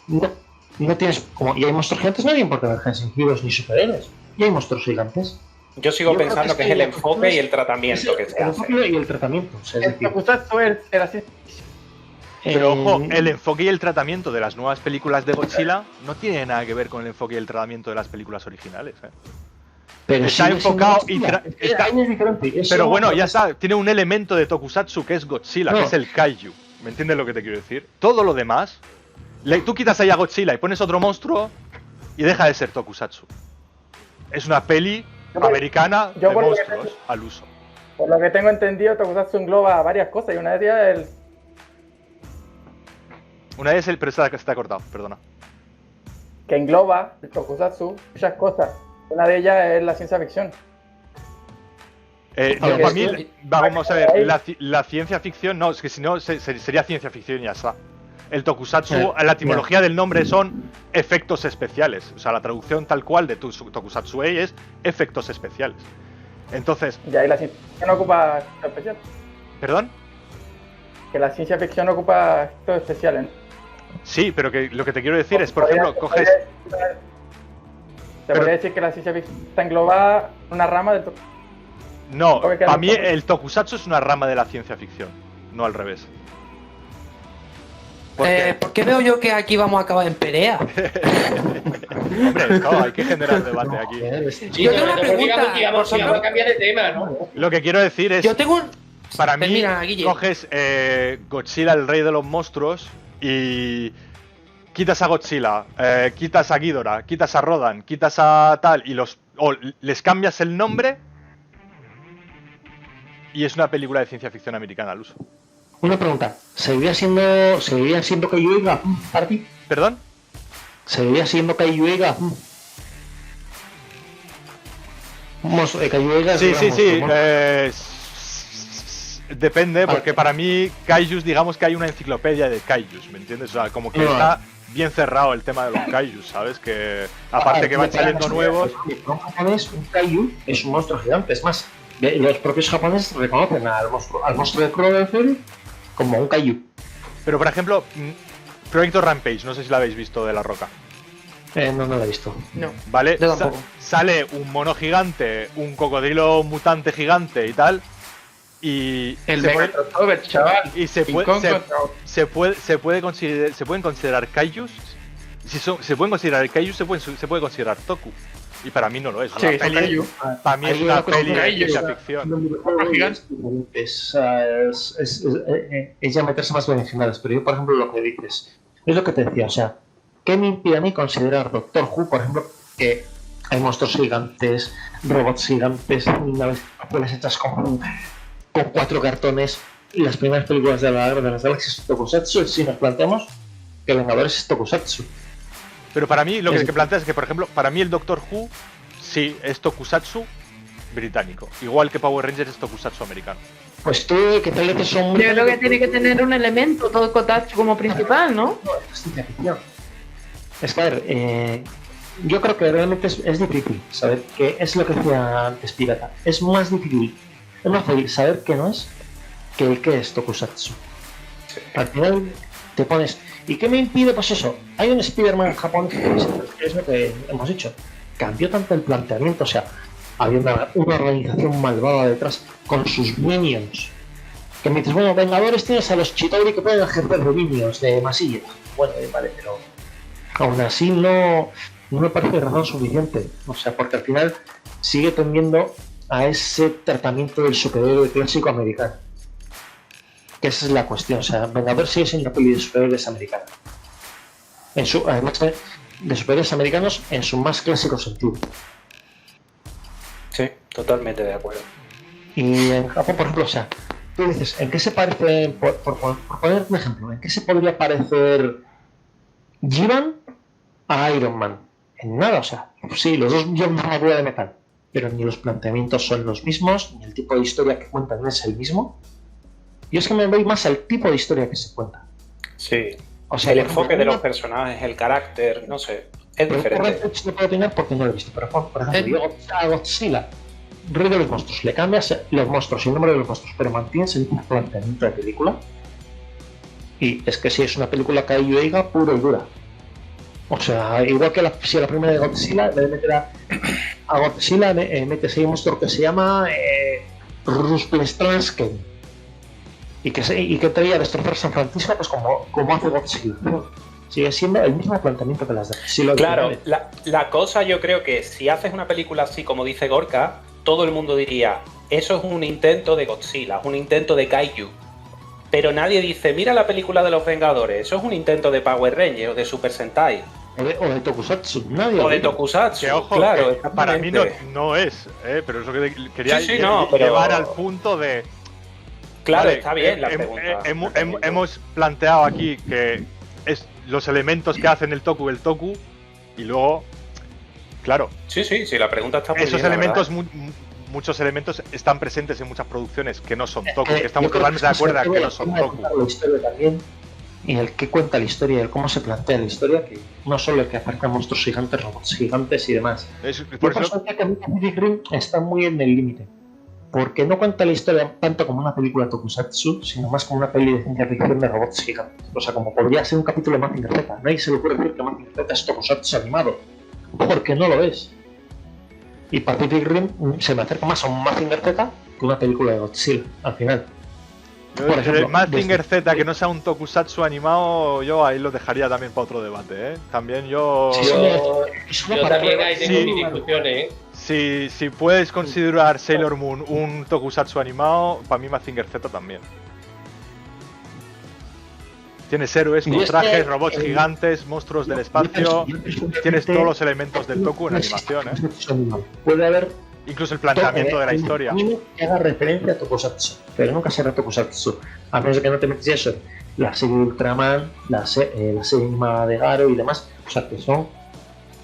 no? No tienes... Y hay monstruos gigantes, no hay por qué ver Henshin Heroes ni superhéroes. Y hay monstruos gigantes. Yo sigo pensando que es el enfoque y el tratamiento que se hace. El enfoque y el tratamiento. Pero ojo, el enfoque y el tratamiento de las nuevas películas de Godzilla no tiene nada que ver con el enfoque y el tratamiento de las películas originales. Pero está enfocado y pero bueno, ya está, tiene un elemento de Tokusatsu que es Godzilla, que es el Kaiju. ¿Me entiendes lo que te quiero decir? Todo lo demás, tú quitas ahí a Godzilla y pones otro monstruo y deja de ser Tokusatsu. Es una peli americana de monstruos al uso. Por lo que tengo entendido, Tokusatsu engloba varias cosas y una de ellas es pero está cortado, perdona. Que engloba el Tokusatsu muchas cosas. Una de ellas es la ciencia ficción. Para mí, vamos a ver, la ciencia ficción, no, es que si no sería ciencia ficción y ya está. El Tokusatsu, la etimología del nombre son efectos especiales. O sea, la traducción tal cual de Tokusatsu es efectos especiales. Entonces... Ya, y la ciencia ficción ocupa efectos especiales. ¿Perdón? Que la ciencia ficción ocupa efectos especiales, ¿no? Sí, pero que lo que te quiero decir es, por ejemplo, coges... ¿Te podría decir que la ciencia ficción está englobada en una rama del Tokusatsu? No, para mí el Tokusatsu es una rama de la ciencia ficción, no al revés. ¿Por qué veo yo que aquí vamos a acabar en pelea? Hombre, no, hay que generar debate aquí. Yo tengo una pregunta. Vamos a cambiar de tema, ¿no? Lo que quiero decir es... Yo tengo para mí, Termina, Guille. coges Godzilla, el rey de los monstruos, y quitas a Godzilla, quitas a Ghidorah, quitas a Rodan, quitas a tal, y les cambias el nombre, y es una película de ciencia ficción americana al uso. Una pregunta, ¿seguiría siendo Kaiju Eiga para ti? ¿Perdón? ¿Seguiría siendo Kaiju Eiga? Kaiju Eiga es Sí, un sí, sí. monstruo, Depende, porque para mí Kaijus, digamos que hay una enciclopedia de Kaijus, ¿me entiendes? O sea, como que está bien cerrado el tema de los Kaijus, ¿sabes? Que aparte que van saliendo nuevos... En japonés, un Kaiju es un monstruo gigante. Es más, los propios japoneses reconocen al monstruo de Cloverfield como un Kaiju. Pero, por ejemplo, Proyecto Rampage, no sé si lo habéis visto, de La Roca. No lo he visto. No. ¿Vale? Yo tampoco. Sale un mono gigante, un cocodrilo mutante gigante y tal. Y El Megatrotober, chaval. y se pueden considerar kaijus. Se pueden considerar kaijus, se puede considerar toku. Y para mí no lo es. Sí, Una son peli, kaiju. para mí es una peli de ciencia ficción. Es ya meterse más beneficiadas, pero yo, por ejemplo, lo que dices es lo que te decía, o sea, ¿qué me impide a mí considerar Doctor Who, por ejemplo, que hay monstruos gigantes, robots gigantes, naves espaciales hechas con 4 cartones, y las primeras películas de la Guerra de las Galaxias Tokusatsu, si nos planteamos que Vengadores es Tokusatsu? Pero para mí lo que planteas es que, por ejemplo, para mí el Doctor Who sí es Tokusatsu británico, igual que Power Rangers es Tokusatsu americano. Pues tú, ¿qué tal que son? Yo creo que tiene que tener un elemento todo Kotatsu como principal, ¿no? No, es ciencia ficción. Es que, a ver, yo creo que realmente es difícil saber qué es lo que decía antes Pirata. Es más difícil, es más fácil saber qué no es que el que es Tokusatsu. Al final te pones... ¿Y qué me impide? Pues eso, hay un Spider-Man japonés que es lo que hemos dicho. Cambió tanto el planteamiento, o sea, había una organización malvada detrás con sus minions. Que me dices, bueno, Vengadores tienes a los Chitauri que pueden ejercer de minions, de masilla. Bueno, vale, pero aún así no me parece razón suficiente. O sea, porque al final sigue tendiendo a ese tratamiento del superhéroe clásico americano. Que esa es la cuestión, o sea, Vengadores sigue siendo una peli de superhéroes americana. Además de superhéroes americanos en su más clásico sentido. Sí, totalmente de acuerdo. Y en Japón, por ejemplo, o sea, tú dices, ¿en qué se parece, por poner un ejemplo, en qué se podría parecer Jivan a Iron Man? En nada, o sea, sí, los dos llevan una armadura de metal, pero ni los planteamientos son los mismos, ni el tipo de historia que cuentan es el mismo. Yo es que me voy más al tipo de historia que se cuenta. Sí. O sea, el enfoque de los personajes, el carácter, no sé, es diferente. No puedo opinar porque no lo he visto, pero por ejemplo, yo a Godzilla, rey de los monstruos, le cambias los monstruos y el nombre de los monstruos, pero mantienes el mismo planteamiento de película. Y es que si es una película Kaiju Eiga pura y dura. O sea, igual que si la primera de Godzilla, en vez de meter a Godzilla, metes ahí un monstruo que se llama Rusplestransken. Y que entraría a destrozar San Francisco, pues como hace Godzilla. Sigue siendo el mismo planteamiento que las de Godzilla. Claro, la cosa yo creo que si haces una película así como dice Gorka, todo el mundo diría, eso es un intento de Godzilla, es un intento de Kaiju. Pero nadie dice, mira la película de los Vengadores, eso es un intento de Power Rangers o de Super Sentai. O de Tokusatsu, nadie. O de Tokusatsu, que, ojo, claro. Que para mí no es, pero es lo que quería pero... llevar al punto de... Claro, vale, está bien la pregunta. Hemos planteado aquí que es los elementos que hacen el toku, y luego, claro. Sí, la pregunta está muy esos bien, elementos, muchos elementos están presentes en muchas producciones que no son toku, que estamos totalmente de acuerdo que no son toku. La historia también, y el que cuenta la historia, el cómo se plantea la historia, que no solo el que aparcan monstruos gigantes, robots gigantes y demás. Por eso que Pacific Rim está muy en el límite. Porque no cuenta la historia tanto como una película de Tokusatsu, sino más como una peli de ciencia ficción de robots gigantes. O sea, como podría ser un capítulo de Mazinger Z. Nadie se le ocurre decir que Mazinger Z es Tokusatsu animado, porque no lo es. Y Pacific Rim se me acerca más a un Mazinger Z que una película de Godzilla, al final. Por ejemplo, el Mazinger desde- Z que no sea un tokusatsu animado, yo ahí lo dejaría también para otro debate, ¿eh? También yo... Sí, Yo también ahí tengo Sí. mis discusiones, ¿eh? Si puedes considerar Sailor Moon un tokusatsu animado, para mí Mazinger Z también. Tienes héroes Y con es trajes, que, robots gigantes, monstruos del espacio. Tienes todos los elementos del Toku en animación, ¿eh? Puede haber Incluso el planteamiento de la historia. anime que haga referencia a Tokusatsu, pero nunca será Tokusatsu. A menos de que no te metes eso, la serie de Ultraman, la serie animada de Garo y demás. O sea, que son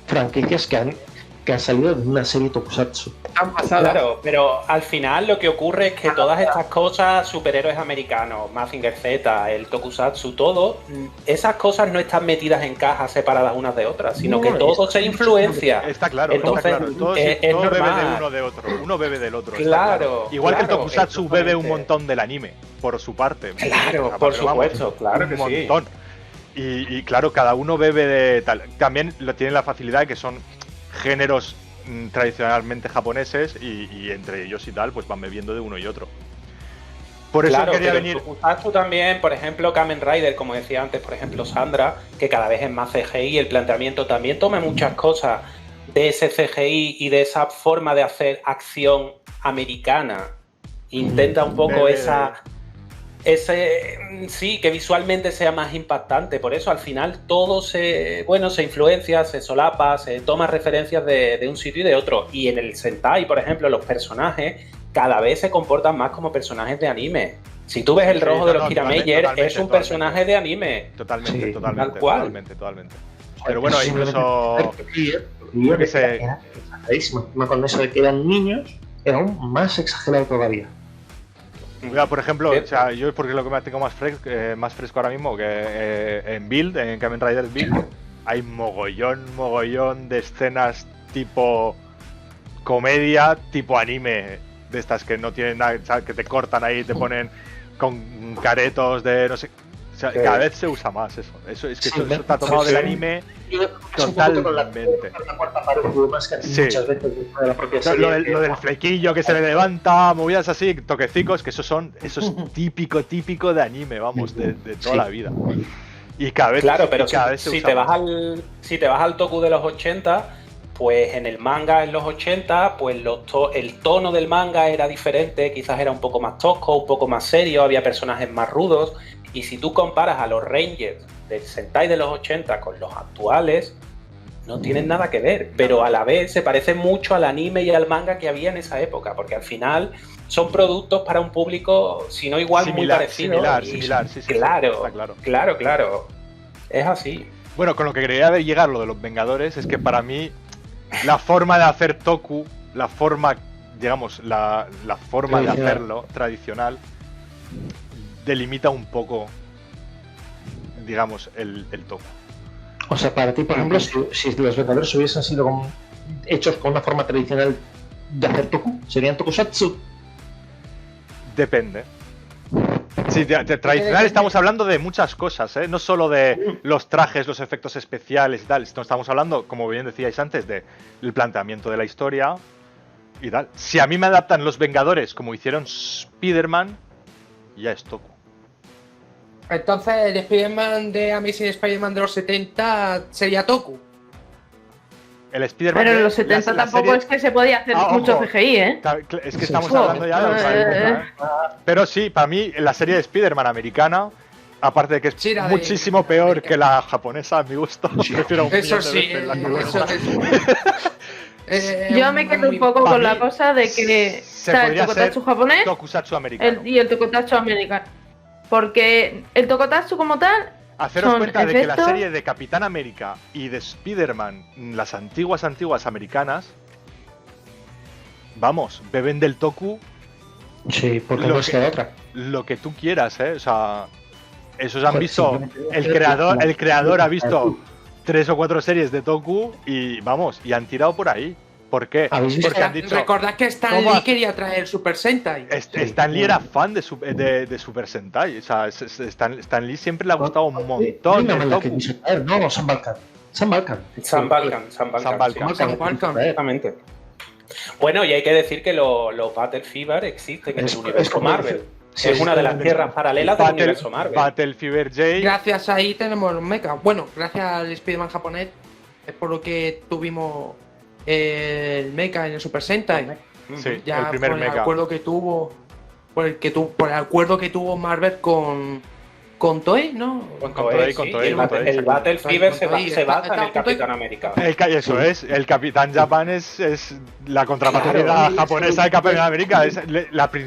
franquicias que han salido de una serie Tokusatsu. Han pasado. Claro, pero al final lo que ocurre es que todas estas cosas, superhéroes americanos, Mazinger Z, el Tokusatsu, todo, esas cosas no están metidas en cajas separadas unas de otras, sino que todo se influencia. Está claro, Entonces, está claro. Todo, es todo bebe normal. de uno de otro. Uno bebe del otro. está Claro, Igual que el claro, Tokusatsu bebe un exactamente. montón del anime, por su parte. Claro, Pero por vamos, supuesto, claro que un sí. montón. Y claro, cada uno bebe de tal. También lo tienen la facilidad de que son géneros tradicionalmente japoneses y entre ellos y tal, pues van bebiendo de uno y otro. Por eso Claro, quería pero venir. el Tokusatsu también, por ejemplo, Kamen Rider, como decía antes, por ejemplo, Sandra, que cada vez es más CGI, el planteamiento también toma muchas cosas de ese CGI y de esa forma de hacer acción americana. Intenta un poco sí, que visualmente sea más impactante. Por eso al final todo se influencia, se solapa, se toma referencias de un sitio y de otro. Y en el Sentai, por ejemplo, los personajes cada vez se comportan más como personajes de anime. Si tú ves el Sí, rojo de no, los no, Kirameyer, totalmente, es un totalmente. personaje de anime. Totalmente, Sí, totalmente, tal cual. totalmente. Pero bueno, incluso. Yo que sé. era exageradísimo. Encima con eso de que eran niños, era aún más exagerado todavía. Mira, por ejemplo, Sí. o sea, yo porque lo que me tengo más fresco ahora mismo que en Build, en Kamen Rider Build, hay mogollón de escenas tipo comedia, tipo anime, de estas que no tienen nada, o sea, que te cortan ahí, te ponen con caretos de no sé. O sea, Sí. cada vez se usa más eso. Eso es que Sí, eso está tomado sí, del sí. anime Totalmente. totalmente. La cuarta pared y demás que Sí. muchas veces dentro de la propia O sea, serie. lo del flequillo que se le levanta, movidas así, toquecicos, que eso es típico de anime, vamos, de toda Sí. la vida. Y cada vez, Claro, pero y cada vez se si usa te vas más. si te vas al Toku de los 80, pues en el manga en los 80, pues el tono del manga era diferente, quizás era un poco más tosco, un poco más serio, había personajes más rudos. Y si tú comparas a los Rangers del Sentai de los 80 con los actuales, no tienen nada que ver, pero a la vez se parecen mucho al anime y al manga que había en esa época, porque al final son productos para un público, si no igual, muy parecido. Similar, sí, Claro, está claro. claro. Es así. Bueno, con lo que quería ver llegar lo de los Vengadores es que para mí la forma de hacer Toku, la forma, digamos, la forma de Tradicional. hacerlo tradicional, delimita un poco, digamos, el Toku. O sea, para ti, por ejemplo, si los Vengadores hubiesen sido hechos con una forma tradicional de hacer Toku, ¿serían Tokusatsu? Depende. Sí, tradicional estamos hablando de muchas cosas, ¿eh? No solo de los trajes, los efectos especiales y tal. Estamos hablando, como bien decíais antes, del planteamiento de la historia y tal. Si a mí me adaptan los Vengadores como hicieron Spider-Man, ya es Toku. Entonces, el Spider-Man de Amazing Spider-Man de los 70 sería Toku. El Spider-Man Pero en de los 70 la tampoco serie- es que se podía hacer mucho ojo. CGI, ¿eh? Es que estamos Sí. hablando ya de otra época, ¿eh? Pero sí, para mí la serie de Spider-Man americana, aparte de que es Sí, la de- muchísimo peor que la japonesa, a mi gusto, prefiero un Eso millón de sí, veces la eso japonesa. Yo me quedo un poco para con la mí cosa de que se está el podría Tokusatsu ser japonés Tokusatsu americano. y el Tokusatsu americano. Porque el Tokusatsu como tal Haceros son cuenta de que la efectos- serie de Capitán América y de Spider-Man, las antiguas americanas, vamos, beben del Toku Sí, porque no es que otra. lo que tú quieras, ¿eh? O sea, esos han Joder, visto, simplemente el creador ha visto Toku. 3 o 4 series de Toku y vamos, y han tirado por ahí. ¿Por qué? ¿Habéis visto? Porque han dicho, Recordad que Stan ¿cómo Lee hace? quería traer Super Sentai. Stan Lee era fan de Super Sentai. O sea, Stan Lee siempre le ha gustado un montón de Toku. No, Sam Balkan. Sam Balkan. Sam Balkan. sí. Sam Balkan. Exactamente. Bueno, y hay que decir que los Battle Fever existen en el universo Marvel. Sí, es una de las tierras paralelas del universo Marvel. Battle Fever J. Gracias a ahí tenemos los mecha. Bueno, gracias al Spider-Man japonés es por lo que tuvimos el mecha en el Super Sentai. Sí, Ya el primer por el mecha. acuerdo que tuvo, por el acuerdo que tuvo Marvel con Toei, ¿no? Con Toei, Toei, con sí. Toei, El con Toei. El Battle Fever se Toei. basa en el Está- Capitán América. Eso es, el Capitán Japan es la contrapartida Claro. japonesa de Capitán América.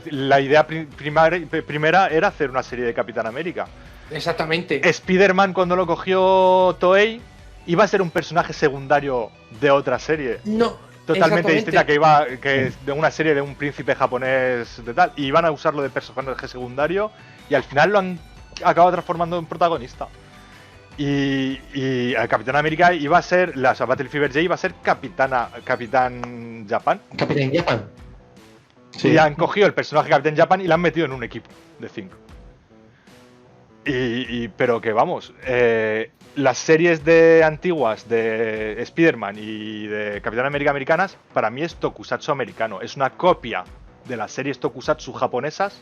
La idea primera era hacer una serie de Capitán América. Exactamente. Spider-Man, cuando lo cogió Toei, iba a ser un personaje secundario de otra serie. No. Totalmente exactamente. distinta, que de una serie de un príncipe japonés de tal. Y iban a usarlo de personaje secundario y al final lo han acabado transformando en protagonista. Y el Capitán América iba a ser, la Battle Fever J iba a ser Capitán Japan. Capitán Japan. Y han cogido el personaje Capitán Japan y lo han metido en un equipo de 5. Pero que vamos, las series de antiguas de Spider-Man y de Capitán América americanas, para mí es tokusatsu americano. Es una copia de las series tokusatsu japonesas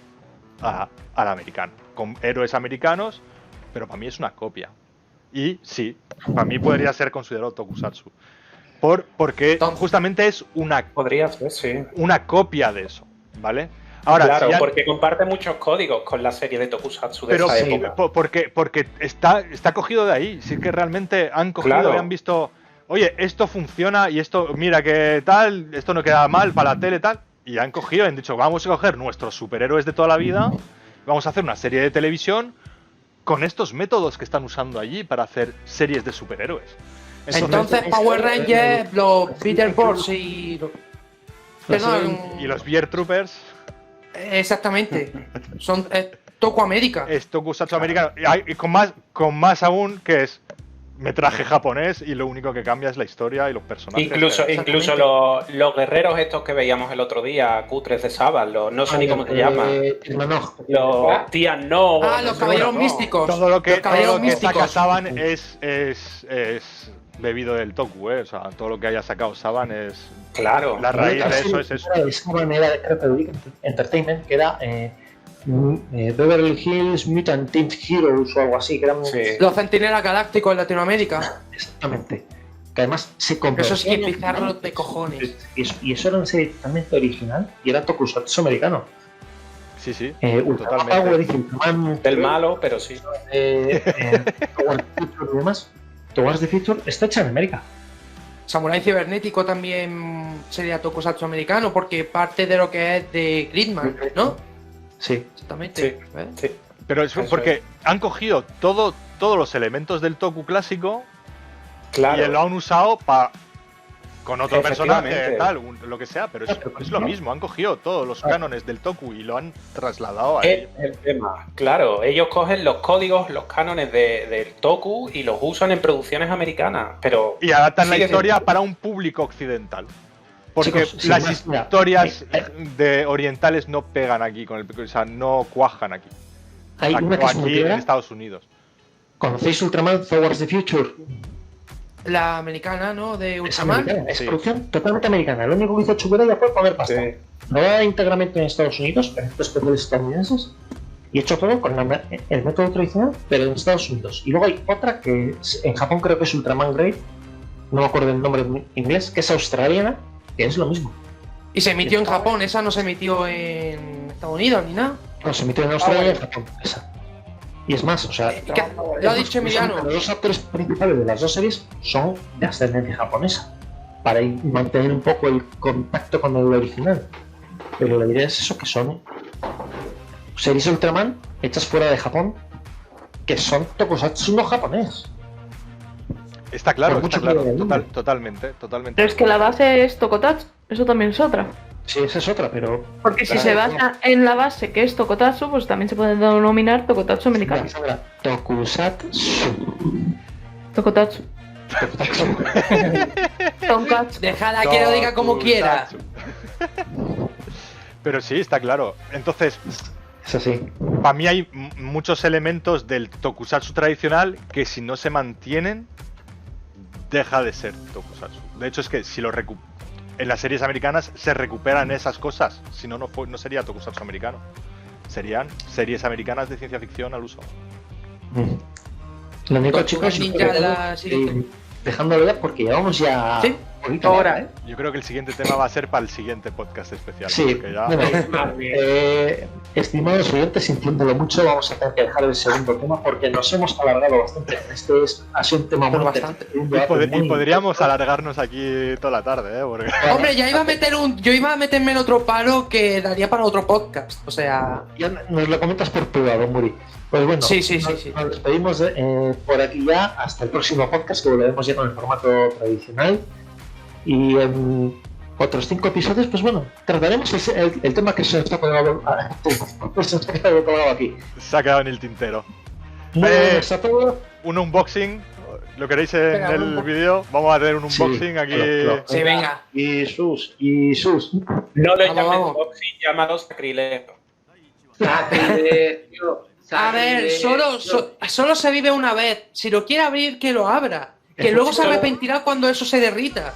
al americano. Con héroes americanos, pero para mí es una copia. Y sí, para mí podría ser considerado tokusatsu. Porque justamente es Podría ser, sí. una copia de eso, ¿vale? Ahora, Claro, si ya- porque comparte muchos códigos con la serie de Tokusatsu de pero esa sí, época. porque está cogido de ahí. Sí que realmente han cogido Claro. y han visto, oye, esto funciona y esto, mira que tal, esto no queda mal para la tele tal. Y han cogido y han dicho, vamos a coger nuestros superhéroes de toda la vida, vamos a hacer una serie de televisión con estos métodos que están usando allí para hacer series de superhéroes. Entonces Power Rangers, los Peter Boss y... Perdón, y los Bear Troopers exactamente. Son Toku América. es tokusatsu americano. Y con más aún que es metraje japonés y lo único que cambia es la historia y los personajes. Incluso los guerreros estos que veíamos el otro día, cutres de Sabas, no sé ni cómo se llaman. Los Tian no. Los caballeros místicos. Todo lo que, Los caballeros todo lo que místicos. saca Saban es bebido del Toku, O sea, todo lo que haya sacado Saban es. Claro. La raíz de eso es eso. Esa manera de Creative Entertainment, que era Beverly Hills Mutant Teen Heroes o algo así, que eran Los Centinelas Galácticos en Latinoamérica. exactamente. Que además se convertían Eso sí que en- pizarro de cojones. y eso era una serie totalmente original y era tokusatsu americano. Sí, sí. Ultraman totalmente. Power y Ultraman Del malo, pero sí. Towards the Future y demás. Towards the Future está hecha en América. Samurai Cibernético también sería tokusatsu americano porque parte de lo que es de Gridman, ¿no? Sí. Exactamente. ¿eh? Pero es Eso porque han cogido todos los elementos del Toku clásico Claro. y lo han usado con otro personaje, Efectivamente. tal, lo que sea, pero es lo mismo. Han cogido todos los cánones del Toku y lo han trasladado a Es el tema. Claro, ellos cogen los códigos, los cánones del Toku y los usan en producciones americanas. Pero y adaptan la sigue historia siendo- para un público occidental. Porque Chicos, sin las más, mira, historias de orientales no pegan aquí con o sea, no cuajan aquí. Hay una que es muy aquí en clara. Estados Unidos. ¿Conocéis Ultraman Towards the Future? La americana, ¿no? De Es Ultraman. americana, es Sí. producción totalmente americana. Lo único que hizo Chuberella fue poner pasta. Sí. Grabada íntegramente en Estados Unidos, efectos especiales estadounidenses, y hecho todo con el método tradicional, pero en Estados Unidos. Y luego hay otra que en Japón creo que es Ultraman Great, no me acuerdo el nombre en inglés, que es australiana, que es lo mismo. Y se emitió en Japón, esa no se emitió en Estados Unidos ni nada. No, se emitió en Australia y en Japón, esa. Y es más, o sea, Lo ha dicho Emiliano. los dos actores principales de las dos series son de ascendencia japonesa, para mantener un poco el contacto con el original. Pero la idea es eso, que son series Ultraman hechas fuera de Japón, que son tokusatsu no japonés. Está claro, Por mucho está claro. que haya Totalmente. Pero es que la base es Tokotatsu, eso también es otra. Sí, esa es otra, pero... Porque si Claro, se basa en la base que es Tokotatsu, pues también se puede denominar Tokotatsu americano. Mira, Sandra, Tokusatsu. Tokotatsu. Tonkatsu. Déjala que lo diga como quiera. Pero sí, está claro. Entonces, Es así. para mí hay muchos elementos del tokusatsu tradicional que si no se mantienen, deja de ser tokusatsu. De hecho, es que si lo en las series americanas se recuperan esas cosas, si no, no sería tokusatsu americano. serían series americanas de ciencia ficción al uso. Lo único, Tortugas chicos, Ninja de la siguiente. dejándolo ya porque llevamos ya Sí, ahorita ahora, ¿eh? Yo creo que el siguiente tema va a ser para el siguiente podcast especial. Sí, Porque ya... bueno, estimados oyentes, sintiéndolo mucho, vamos a tener que dejar el segundo tema porque nos hemos alargado bastante. Ha sido un tema muy Bastante. interesante. Y podríamos alargarnos aquí toda la tarde, Porque... Hombre, yo iba a meterme en otro palo que daría para otro podcast. O sea. Ya nos lo comentas por privado, Muri. Pues bueno, Sí. nos despedimos por aquí ya hasta el próximo podcast, que volveremos ya con el formato tradicional. Y en otros 5 episodios, pues bueno, trataremos el tema que se nos ha colgado aquí. Se ha quedado en el tintero. Muy buenas a todos. Un unboxing, ¿lo queréis en Venga, el vídeo? Vamos a hacer un unboxing aquí. Sí, venga. Y sus. No lo Vamos, llames vamos. unboxing, llámalo sacrilegio. A ver, solo se vive una vez. Si lo quiere abrir, que lo abra. Que luego se arrepentirá cuando eso se derrita.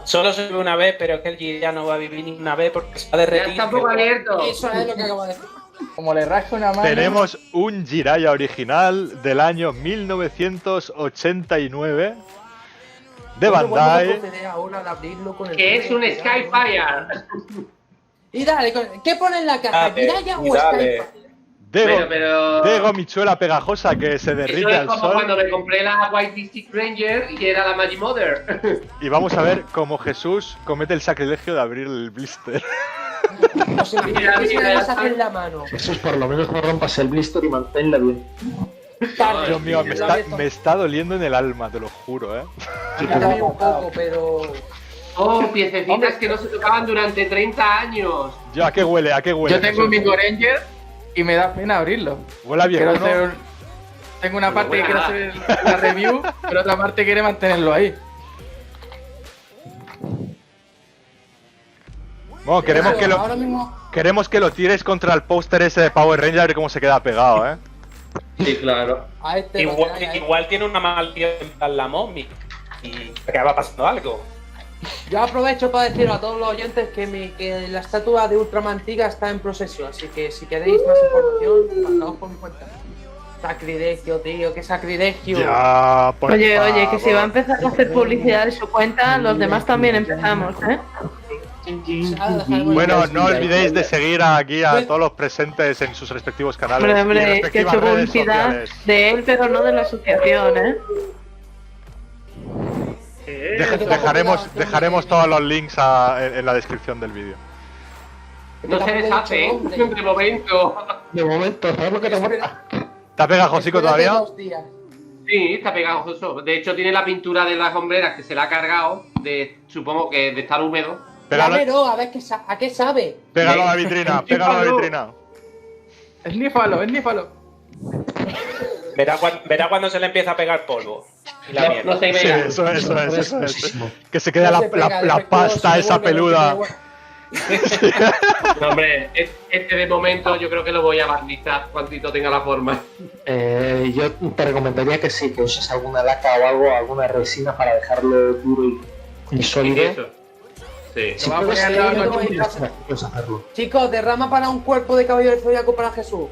Solo se vive una vez, pero es que el Jiraiya no va a vivir ni una vez porque se va a derretir. Ya está un poco abierto. Eso es lo que acabo de decir. Como le rasca una mano. Tenemos un Jiraiya original del año 1989 de Bandai. Que es un Skyfire. Y dale, ¿qué pone en la caja? ¿Jiraiya o Skype? De gomichuela pegajosa que se Eso derrite es al como sol. cuando me compré la White District Ranger y era la Magic Mother. Y vamos a ver cómo Jesús comete el sacrilegio de abrir el blister. No sé, ¿qué se le vas a hacer en la mano? Eso es, por lo menos no rompas el blister y manténla bien. Dios mío, me está doliendo en el alma, te lo juro, A mí también un poco, pero. Oh, piececitas que no se tocaban durante 30 años. Yo, ¿a qué huele? ¿A qué huele? Yo tengo un Bingo Ranger y me da pena abrirlo. Huele bien, Quiero ¿no? hacer tengo una parte que quiero hacer la review, pero otra parte quiere mantenerlo ahí. Bueno, Ahora mismo. queremos que lo tires contra el póster ese de Power Ranger a ver cómo se queda pegado, ¿eh? Sí, claro. A este lo que hay ahí. Igual tiene una maldición en la mommy y acaba pasando algo. Yo aprovecho para decir a todos los oyentes que la estatua de Ultraman Tiga está en proceso, así que si queréis más información, pasaos por mi cuenta. Sacrilegio, tío, qué sacrilegio. Ya, por Oye, que favor. si va a empezar a hacer publicidad de su cuenta, los demás también empezamos, ¿eh? Bueno, no olvidéis de seguir aquí a todos los presentes en sus respectivos canales. Hombre, y es que he respectivas hecho redes publicidad sociales. de él, pero no de la asociación, ¿eh? Dejaremos todos los links en la descripción del vídeo. No se deshace, ¿eh? De momento. De momento, ¿sabes lo que te muera? ¿Está pegajosico todavía? Sí, está pegajoso. De hecho, tiene la pintura de las hombreras que se la ha cargado, supongo que de estar húmedo. Pégalo, a ver a qué sabe. Pégalo a la vitrina, pégalo a la vitrina. Esnífalo. Verá cuando se le empieza a pegar polvo. Y la mierda. No se Sí, ve. eso es. Que se quede la pasta esa peluda. No, hombre, este de momento yo creo que lo voy a barnizar cuantito tenga la forma. Yo te recomendaría que sí, que uses alguna laca o algo, alguna resina para dejarlo duro y sólido. Eso. Sí. Si Lo va a puedes, poner al lado puedes hacerlo. Chicos, derrama para un cuerpo de caballero del Zodiaco para Jesús.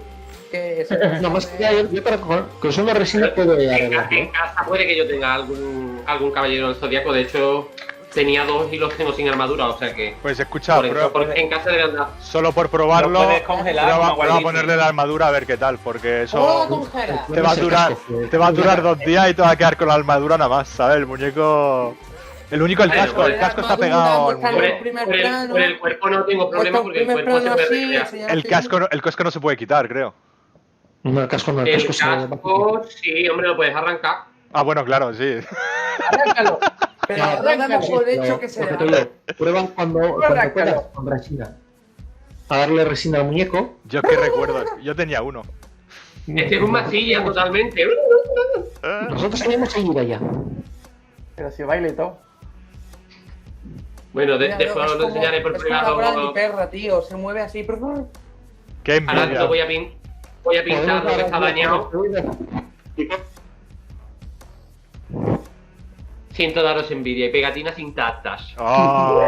Que No, más que nada, yo para con solo resina puedo arreglarlo. En casa puede que yo tenga algún caballero del zodiaco. De hecho, tenía 2 y los tengo sin armadura, o sea que. Pues escucha, Por eso, porque en casa debe andar. solo por probarlo, Lo puedes congelar como prueba a Walt ponerle la armadura a ver qué tal, porque ¿Cómo la eso congela? te va a durar 2 días y te va a quedar con la armadura nada más, ¿sabes? El muñeco... El único, el casco está pegado al muñeco. Por el cuerpo no tengo problema porque el cuerpo se puede recrear. El casco no se puede quitar, creo. No, el casco no, El casco, sí, hombre, lo puedes arrancar. Ah, bueno, claro, sí. Arráncalo. Pero arráncalo por el hecho que se Prueba cuando puedas con resina. A darle resina al muñeco. Yo qué recuerdo, yo tenía uno. Este es un masilla totalmente. Nosotros tenemos que ir allá. Pero si baile y todo. Bueno, después os lo enseñaré por privado. Es como mi perra, tío, se mueve así, pero... Qué Ahora envidia. voy a pintar lo que está dañado. Siento daros envidia y pegatinas intactas. Oh.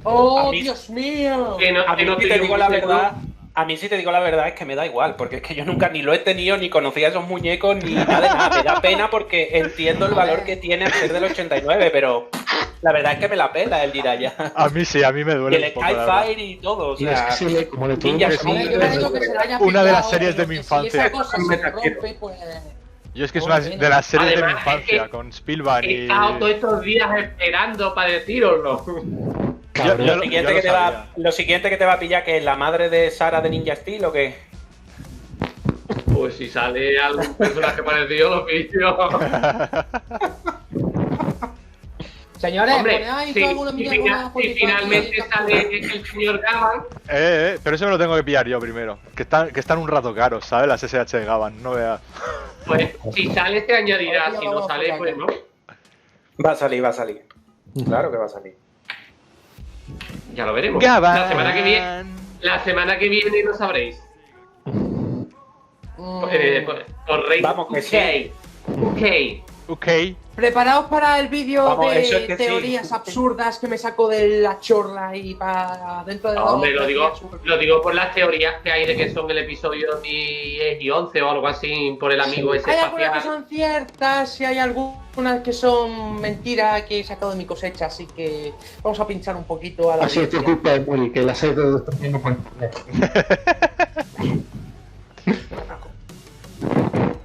¡Oh, A mí- Dios mío! Que no, A mí que no te estoy digo la muy verdad, A mí, si te digo la verdad, es que me da igual, porque es que yo nunca ni lo he tenido, ni conocía a esos muñecos, ni nada de nada. Me da pena porque entiendo el valor que tiene al ser del 89, pero la verdad es que me la pela el Jiraiya. A mí sí, a mí me Y duele el un poco, la verdad. Skyfire y todo, o Y es sea... que sí, como le Ninja tuvimos Storm. A ver, yo no digo que se la haya Una de las pillado, series de pero mi que infancia. Si esa cosa se rompe, pues... Yo es que es una de las series de mi Además, infancia, es que con Spielberg He y... estado todos estos días esperando para deciroslo. Yo Lo siguiente, lo que te va, sabía. lo siguiente que te va a pillar, que es la madre de Sara de Ninja Steel, ¿o qué? Pues si sale algún personaje parecido, lo pillo. Señores, Hombre, ponéis si, alguna si mierda, finalmente sale el señor Gavan, Pero eso me lo tengo que pillar yo primero. Que están un rato caros, ¿sabes? Las SH de Gavan, no veas. pues si sale se añadirá, si no sale, pues no. Va a salir, va a salir. Claro que va a salir. Ya lo veremos. Gavan. La semana que viene lo sabréis. Corréis. Vamos que sí. Ok. Preparaos para el vídeo Vamos, de eso es que sí. teorías absurdas que me saco de la chorla y para dentro de Hombre, dos días. lo digo por las teorías que hay de que son el episodio 10 y 11 o algo así, por el amigo ese Hay algunas que espacial. son ciertas y hay algunas que son mentiras que he sacado de mi cosecha, así que vamos a pinchar un poquito a la Así es tu audiencia. culpa, Muri, que las he ido destruyendo por internet.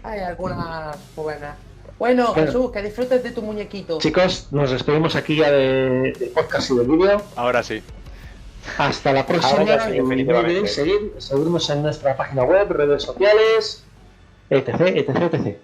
Hay algunas buenas. Bueno, Jesús, que disfrutes de tu muñequito. Chicos, nos despedimos aquí ya del podcast y del vídeo. Ahora sí. Hasta la próxima. Ahora ya sí, Y no definitivamente. olvidéis seguirnos en nuestra página web, redes sociales, etc, etc, etc.